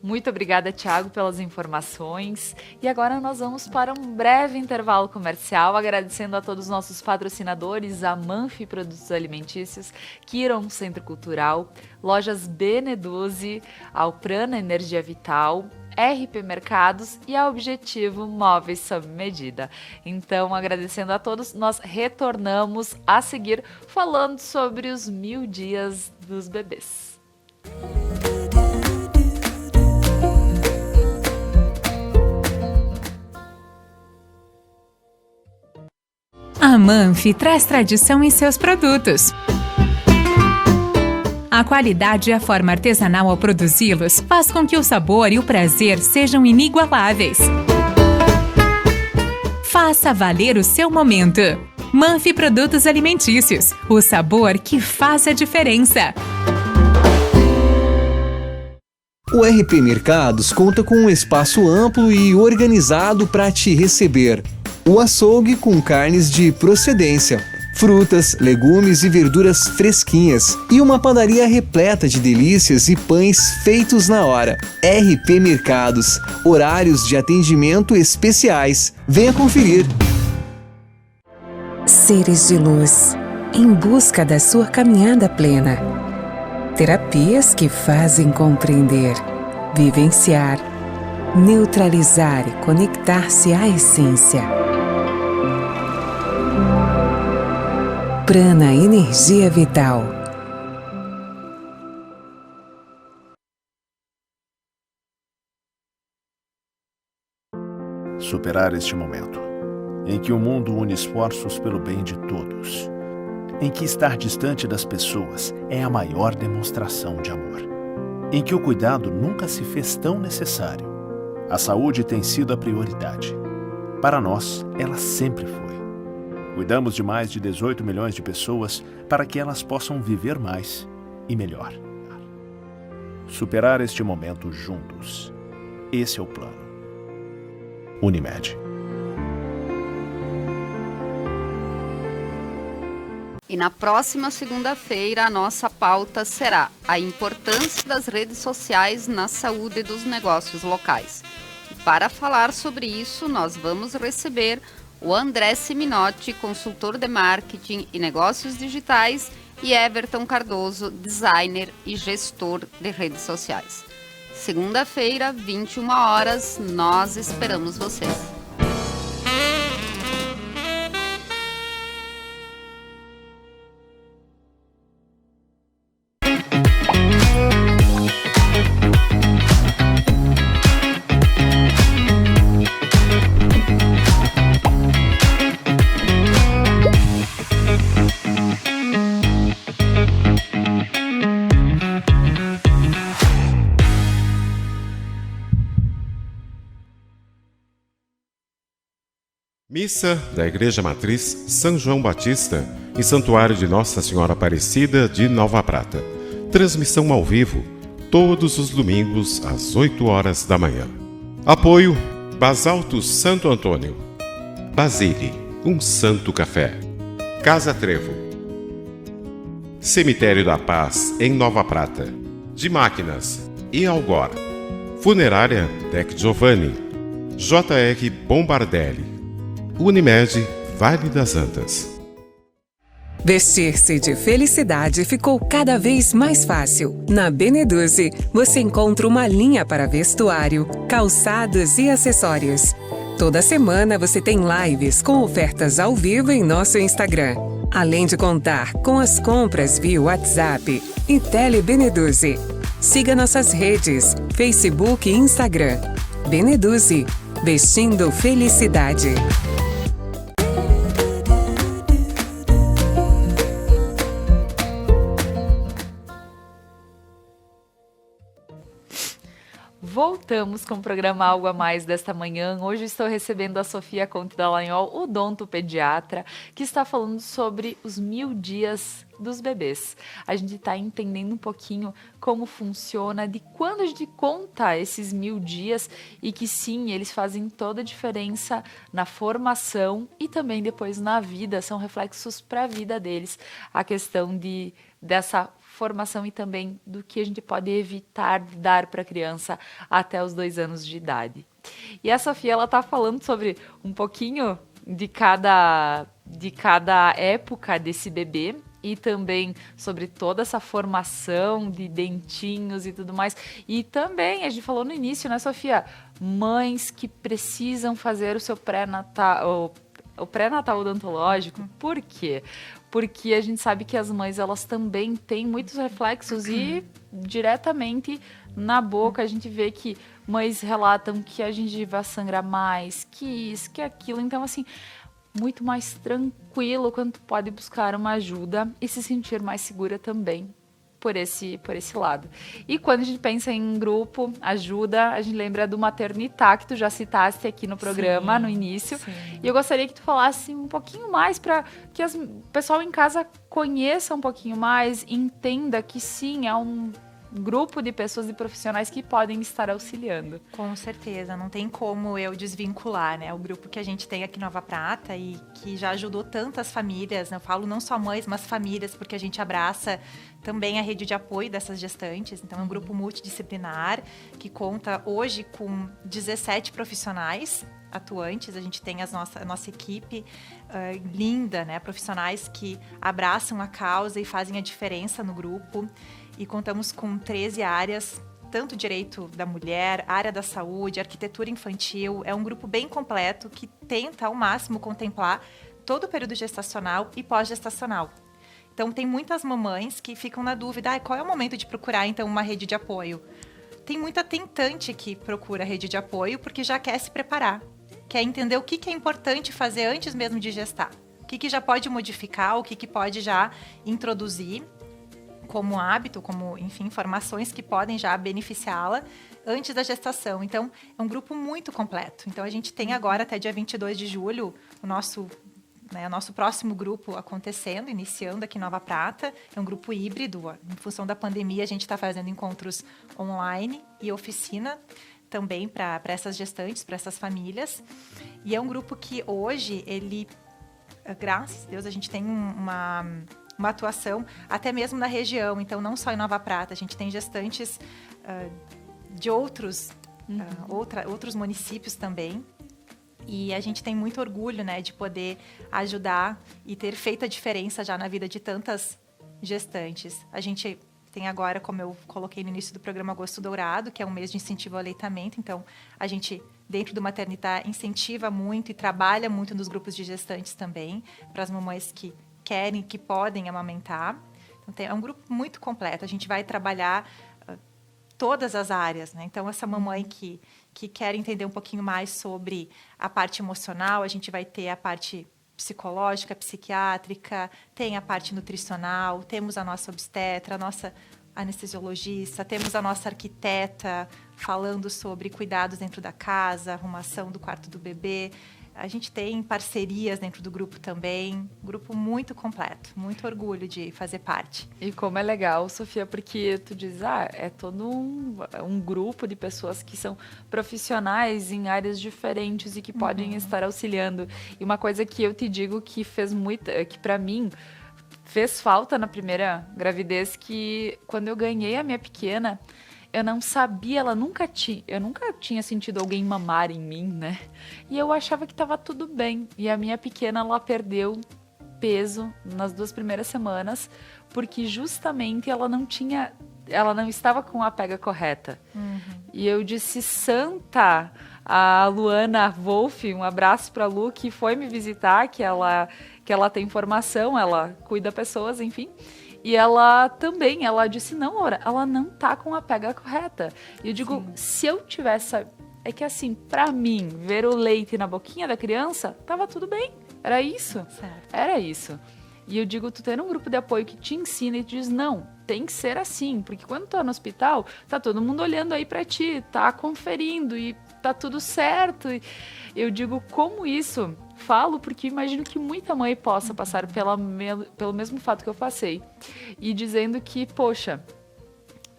Speaker 1: Muito obrigada, Thiago, pelas informações. E agora nós vamos para um breve intervalo comercial, agradecendo a todos os nossos patrocinadores, a Manfi Produtos Alimentícios, Kiron Centro Cultural, Lojas Beneduzzi, Alprana Energia Vital, RP Mercados e a Objetivo Móveis sob medida. Então, agradecendo a todos, nós retornamos a seguir falando sobre os 1000 dias dos bebês.
Speaker 6: A Manfi traz tradição em seus produtos. A qualidade e a forma artesanal ao produzi-los faz com que o sabor e o prazer sejam inigualáveis. Faça valer o seu momento. Manfi Produtos Alimentícios, o sabor que faz a diferença.
Speaker 7: O RP Mercados conta com um espaço amplo e organizado para te receber. O açougue com carnes de procedência, frutas, legumes e verduras fresquinhas e uma padaria repleta de delícias e pães feitos na hora. RP Mercados, horários de atendimento especiais. Venha conferir.
Speaker 3: Seres de luz, em busca da sua caminhada plena. Terapias que fazem compreender, vivenciar, neutralizar e conectar-se à essência. Prana Energia Vital.
Speaker 11: Superar este momento. em que o mundo une esforços pelo bem de todos, em que estar distante das pessoas é a maior demonstração de amor, em que o cuidado nunca se fez tão necessário. A saúde tem sido a prioridade. Para nós, ela sempre foi. Cuidamos de mais de 18 milhões de pessoas para que elas possam viver mais e melhor. Superar este momento juntos. Esse é o plano. Unimed.
Speaker 4: E na próxima segunda-feira, a nossa pauta será a importância das redes sociais na saúde dos negócios locais. E para falar sobre isso, nós vamos receber o André Seminotti, consultor de marketing e negócios digitais, e Everton Cardoso, designer e gestor de redes sociais. Segunda-feira, 21 horas, nós esperamos vocês.
Speaker 12: Missa da Igreja Matriz São João Batista, em Santuário de Nossa Senhora Aparecida de Nova Prata. Transmissão ao vivo, todos os domingos às 8 horas da manhã. Apoio Basalto Santo Antônio, Basile, um santo café. Casa Trevo, Cemitério da Paz, em Nova Prata. De Máquinas e Algor, Funerária Dec Giovanni, JR Bombardelli, Unimed, Vale das Antas.
Speaker 3: Vestir-se de felicidade ficou cada vez mais fácil. Na Beneduze, você encontra uma linha para vestuário, calçados e acessórios. Toda semana você tem lives com ofertas ao vivo em nosso Instagram. Além de contar com as compras via WhatsApp e Telebeneduze. Siga nossas redes, Facebook e Instagram. Beneduze, vestindo felicidade.
Speaker 1: Voltamos com o programa Algo a Mais desta manhã. Hoje estou recebendo a Sofia Conte Dallagnol, odontopediatra, que está falando sobre os 1000 dias dos bebês. A gente está entendendo um pouquinho como funciona, de quando a gente conta esses 1000 dias e que sim, eles fazem toda a diferença na formação e também depois na vida, são reflexos para a vida deles. A questão dessa formação e também do que a gente pode evitar de dar para a criança até os 2 anos de idade. E a Sofia, ela está falando sobre um pouquinho de cada época desse bebê e também sobre toda essa formação de dentinhos e tudo mais. E também, a gente falou no início, né, Sofia? Mães que precisam fazer o seu pré-natal, o pré-natal odontológico. Por quê? Porque a gente sabe que as mães, elas também têm muitos reflexos e diretamente na boca a gente vê que mães relatam que a gengiva sangra mais, que isso, que aquilo. Então, assim, muito mais tranquilo quando tu pode buscar uma ajuda e se sentir mais segura também por esse lado. E quando a gente pensa em grupo, ajuda, a gente lembra do Maternitá, que tu já citaste aqui no programa, no início. Sim. E eu gostaria que tu falasse um pouquinho mais para que o pessoal em casa conheça um pouquinho mais, entenda que sim, é um grupo de pessoas e profissionais que podem estar auxiliando.
Speaker 2: Com certeza, não tem como eu desvincular, né? O grupo que a gente tem aqui em Nova Prata e que já ajudou tantas famílias, né? Eu falo não só mães, mas famílias, porque a gente abraça também a rede de apoio dessas gestantes. Então, é um grupo multidisciplinar que conta hoje com 17 profissionais atuantes. A gente tem a nossa equipe linda, né? Profissionais que abraçam a causa e fazem a diferença no grupo. E contamos com 13 áreas, tanto direito da mulher, área da saúde, arquitetura infantil. É um grupo bem completo que tenta ao máximo contemplar todo o período gestacional e pós-gestacional. Então, tem muitas mamães que ficam na dúvida, qual é o momento de procurar, então, uma rede de apoio? Tem muita tentante que procura a rede de apoio porque já quer se preparar. que é entender o que é importante fazer antes mesmo de gestar. O que já pode modificar, o que pode já introduzir como hábito, como, enfim, informações que podem já beneficiá-la antes da gestação. Então, é um grupo muito completo. Então, a gente tem agora, até dia 22 de julho, o nosso próximo grupo acontecendo, iniciando aqui em Nova Prata. É um grupo híbrido. Em função da pandemia, a gente está fazendo encontros online e oficina também para essas gestantes, para essas famílias. E é um grupo que hoje, graças a Deus, a gente tem uma atuação até mesmo na região. Então, não só em Nova Prata, a gente tem gestantes de outros municípios também. E a gente tem muito orgulho, né, de poder ajudar e ter feito a diferença já na vida de tantas gestantes. A gente tem agora, como eu coloquei no início do programa, Agosto Dourado, que é um mês de incentivo ao aleitamento. Então, a gente, dentro do Maternidade, incentiva muito e trabalha muito nos grupos de gestantes também, para as mamães que querem, que podem amamentar. Então, é um grupo muito completo. A gente vai trabalhar todas as áreas, né? Então, essa mamãe que quer entender um pouquinho mais sobre a parte emocional, a gente vai ter a parte psicológica, psiquiátrica, tem a parte nutricional, temos a nossa obstetra, a nossa anestesiologista, temos a nossa arquiteta falando sobre cuidados dentro da casa, arrumação do quarto do bebê. A gente tem parcerias dentro do grupo também, grupo muito completo, muito orgulho de fazer parte.
Speaker 1: E como é legal, Sofia, porque tu diz, é todo um grupo de pessoas que são profissionais em áreas diferentes e que podem estar auxiliando. E uma coisa que eu te digo que que para mim fez falta na primeira gravidez, que quando eu ganhei a minha pequena, eu não sabia, eu nunca tinha sentido alguém mamar em mim, né? E eu achava que estava tudo bem. E a minha pequena, ela perdeu peso nas 2 primeiras semanas, porque justamente ela não estava com a pega correta. E eu disse, santa, a Luana Wolf, um abraço para a Lu, que foi me visitar, que ela tem formação, ela cuida pessoas, enfim. E ela disse, não, Laura, ela não tá com a pega correta. E eu digo, se eu tivesse... É que assim, pra mim, ver o leite na boquinha da criança, tava tudo bem. Era isso.
Speaker 2: Certo.
Speaker 1: Era isso. E eu digo, tu ter um grupo de apoio que te ensina e te diz, não, tem que ser assim. Porque quando tu tá no hospital, tá todo mundo olhando aí pra ti, tá conferindo e tá tudo certo. E eu digo, como isso... Falo porque imagino que muita mãe possa passar pelo mesmo fato que eu passei. E dizendo que, poxa,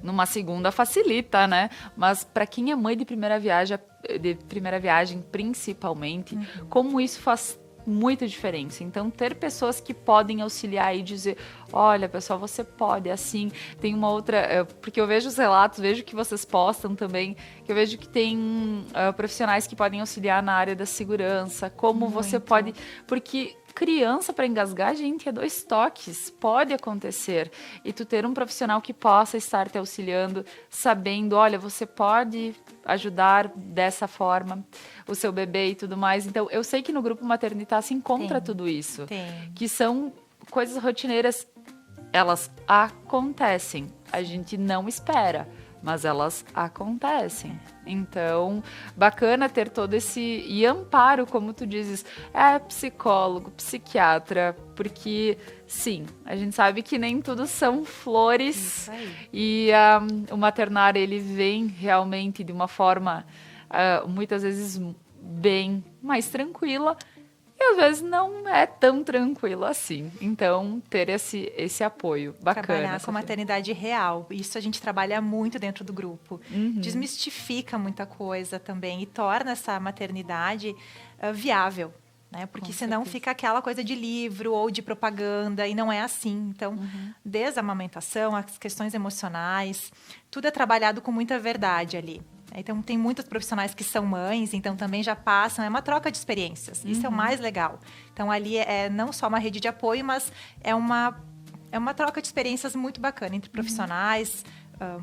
Speaker 1: numa segunda facilita, né? Mas para quem é mãe de primeira viagem principalmente, como isso faz muita diferença. Então, ter pessoas que podem auxiliar e dizer, olha, pessoal, você pode, assim. Tem uma outra... Porque eu vejo os relatos, vejo que vocês postam também, que eu vejo que tem profissionais que podem auxiliar na área da segurança, como você pode... Porque criança para engasgar, gente, é 2 toques, pode acontecer. E tu ter um profissional que possa estar te auxiliando, sabendo, olha, você pode ajudar dessa forma o seu bebê e tudo mais. Então, eu sei que no grupo Maternidade se encontra tudo isso. Que são coisas rotineiras, elas acontecem. A gente não espera, mas elas acontecem. Então, bacana ter todo esse amparo, como tu dizes, psicólogo, psiquiatra, porque, sim, a gente sabe que nem tudo são flores. E o maternário, ele vem realmente de uma forma, muitas vezes, bem mais tranquila, e às vezes não é tão tranquilo assim. Então, ter esse apoio bacana.
Speaker 2: Trabalhar com a maternidade real. Isso a gente trabalha muito dentro do grupo. Desmistifica muita coisa também e torna essa maternidade viável. Né? Porque senão fica aquela coisa de livro ou de propaganda e não é assim. Então, desde a amamentação, as questões emocionais, tudo é trabalhado com muita verdade ali. Então, tem muitos profissionais que são mães, então também já passam, é uma troca de experiências. Isso é o mais legal. Então, ali é não só uma rede de apoio, mas é uma troca de experiências muito bacana entre profissionais,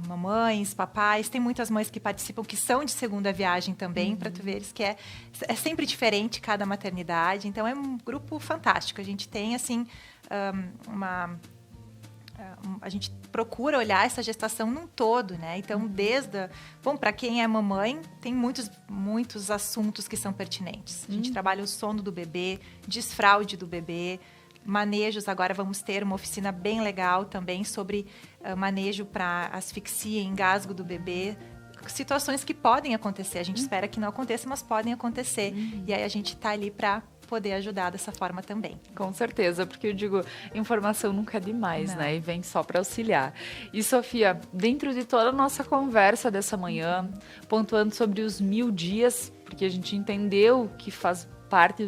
Speaker 2: mamães, papais. Tem muitas mães que participam que são de segunda viagem também, para tu veres que é sempre diferente cada maternidade. Então, é um grupo fantástico. A gente tem, assim, A gente procura olhar essa gestação num todo, né? Então, para quem é mamãe, tem muitos assuntos que são pertinentes. A gente trabalha o sono do bebê, desfraude do bebê, manejos. Agora vamos ter uma oficina bem legal também sobre manejo para asfixia e engasgo do bebê. Situações que podem acontecer. A gente espera que não aconteça, mas podem acontecer. E aí a gente está ali para poder ajudar dessa forma também.
Speaker 1: Com certeza, porque eu digo, informação nunca é demais, né? E vem só para auxiliar. E, Sofia, dentro de toda a nossa conversa dessa manhã, pontuando sobre os 1000 dias, porque a gente entendeu que faz parte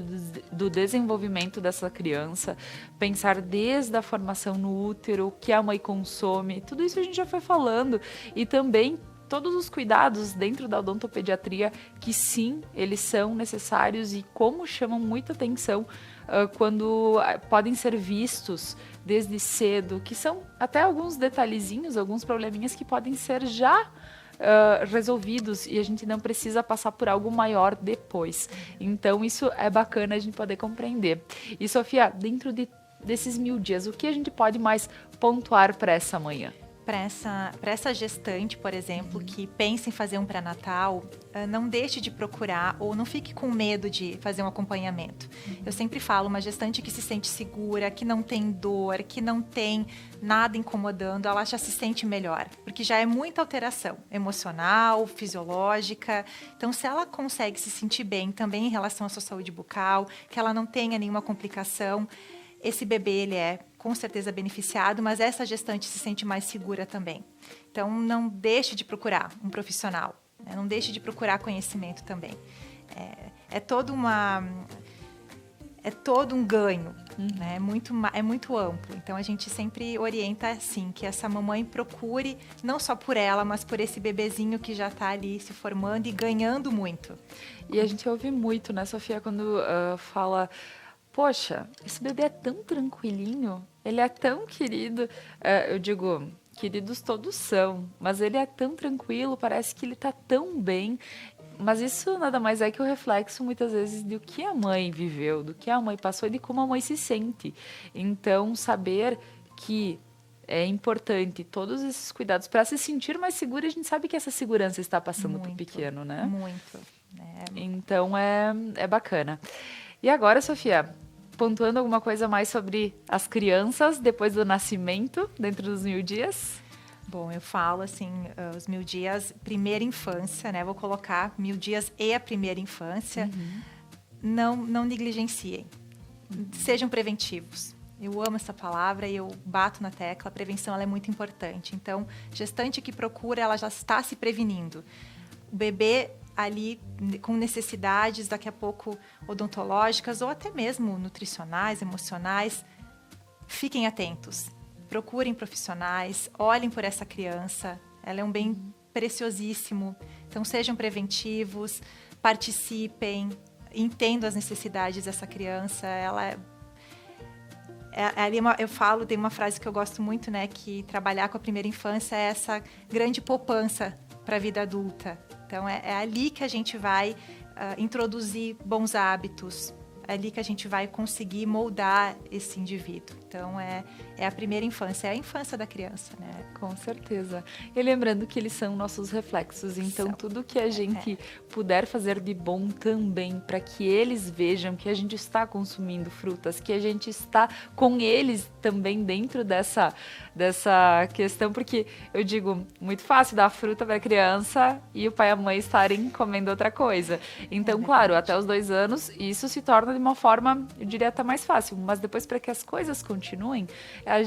Speaker 1: do desenvolvimento dessa criança, pensar desde a formação no útero, o que a mãe consome, tudo isso a gente já foi falando. E também todos os cuidados dentro da odontopediatria, que sim, eles são necessários e como chamam muita atenção quando podem ser vistos desde cedo, que são até alguns detalhezinhos, alguns probleminhas que podem ser já resolvidos e a gente não precisa passar por algo maior depois. Então, isso é bacana a gente poder compreender. E, Sofia, dentro desses 1000 dias, o que a gente pode mais pontuar para essa manhã?
Speaker 2: Para essa gestante, por exemplo, que pensa em fazer um pré-natal, não deixe de procurar ou não fique com medo de fazer um acompanhamento. Eu sempre falo, uma gestante que se sente segura, que não tem dor, que não tem nada incomodando, ela já se sente melhor, porque já é muita alteração emocional, fisiológica. Então, se ela consegue se sentir bem também em relação à sua saúde bucal, que ela não tenha nenhuma complicação, esse bebê, ele é com certeza beneficiado, mas essa gestante se sente mais segura também. Então, não deixe de procurar um profissional, né? Não deixe de procurar conhecimento também. É todo um ganho, né? É muito amplo. Então, a gente sempre orienta, assim, que essa mamãe procure, não só por ela, mas por esse bebezinho que já está ali se formando e ganhando muito.
Speaker 1: E a gente ouve muito, né, Sofia, quando fala... Poxa, esse bebê é tão tranquilinho, ele é tão querido. Eu digo, queridos todos são, mas ele é tão tranquilo, parece que ele tá tão bem. Mas isso nada mais é que o reflexo, muitas vezes, do que a mãe viveu, do que a mãe passou e de como a mãe se sente. Então, saber que é importante todos esses cuidados para se sentir mais segura, a gente sabe que essa segurança está passando para o pequeno, né?
Speaker 2: Muito.
Speaker 1: Então, é bacana. E agora, Sofia, pontuando alguma coisa mais sobre as crianças depois do nascimento, dentro dos 1000 dias?
Speaker 2: Bom, eu falo assim, os 1000 dias, primeira infância, né? Vou colocar 1000 dias e a primeira infância. Não negligenciem. Sejam preventivos. Eu amo essa palavra e eu bato na tecla. A prevenção ela é muito importante. Então, gestante que procura, ela já está se prevenindo. O bebê ali com necessidades, daqui a pouco odontológicas ou até mesmo nutricionais, emocionais, fiquem atentos. Procurem profissionais, olhem por essa criança. Ela é um bem preciosíssimo. Então, sejam preventivos, participem, entendam as necessidades dessa criança. Eu falo, tem uma frase que eu gosto muito, né? Que trabalhar com a primeira infância é essa grande poupança para a vida adulta. Então, é ali que a gente vai introduzir bons hábitos, é ali que a gente vai conseguir moldar esse indivíduo. Então, é a primeira infância, é a infância da criança, né?
Speaker 1: Com certeza. E lembrando que eles são nossos reflexos, então tudo que a gente puder fazer de bom também, para que eles vejam que a gente está consumindo frutas, que a gente está com eles também dentro dessa questão, porque eu digo, muito fácil dar fruta para a criança e o pai e a mãe estarem comendo outra coisa. Então, claro, até os 2 anos, isso se torna de uma forma, eu diria, até mais fácil, mas depois, para que as coisas continuem,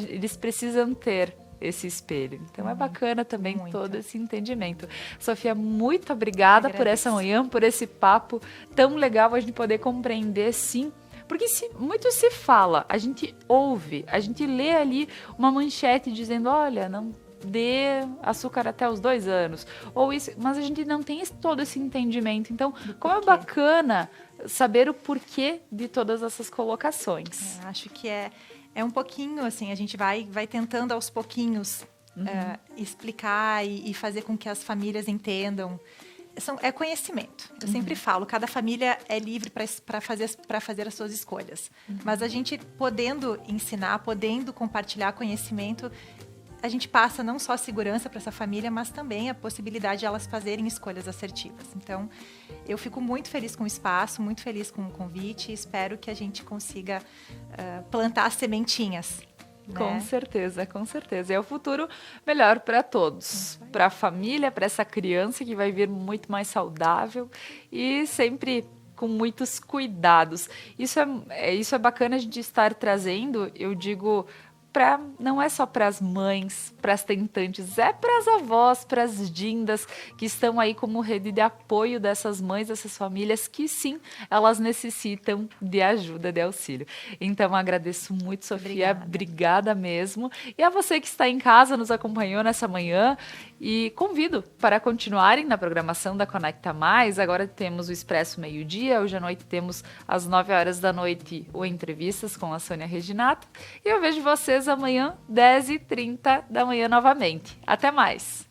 Speaker 1: eles precisam ter esse espelho. Então é bacana também todo esse entendimento. Sofia, muito obrigada por essa manhã, por esse papo tão legal, a gente poder compreender, sim, porque muito se fala, a gente ouve, a gente lê ali uma manchete dizendo, olha, não dê açúcar até os 2 anos, ou isso, mas a gente não tem todo esse entendimento. Então, como é bacana saber o porquê de todas essas colocações.
Speaker 2: Acho que é um pouquinho, assim, a gente vai tentando aos pouquinhos explicar e fazer com que as famílias entendam. é conhecimento. Eu sempre falo, cada família é livre para fazer as suas escolhas. Mas a gente podendo ensinar, podendo compartilhar conhecimento, a gente passa não só segurança para essa família, mas também a possibilidade de elas fazerem escolhas assertivas. Então, eu fico muito feliz com o espaço, muito feliz com o convite e espero que a gente consiga plantar sementinhas.
Speaker 1: Com certeza, com certeza. É o futuro melhor para todos, para a família, para essa criança que vai vir muito mais saudável e sempre com muitos cuidados. Isso é bacana a gente estar trazendo, eu digo, não é só para as mães, para as tentantes, é para as avós, para as dindas que estão aí como rede de apoio dessas mães, dessas famílias que sim, elas necessitam de ajuda, de auxílio. Então agradeço muito, Sofia, obrigada mesmo. E a você que está em casa, nos acompanhou nessa manhã e convido para continuarem na programação da Conecta Mais. Agora temos o Expresso Meio-Dia, hoje à noite temos às 9h da noite o Entrevistas com a Sônia Reginato e eu vejo vocês amanhã, 10h30 da manhã novamente. Até mais!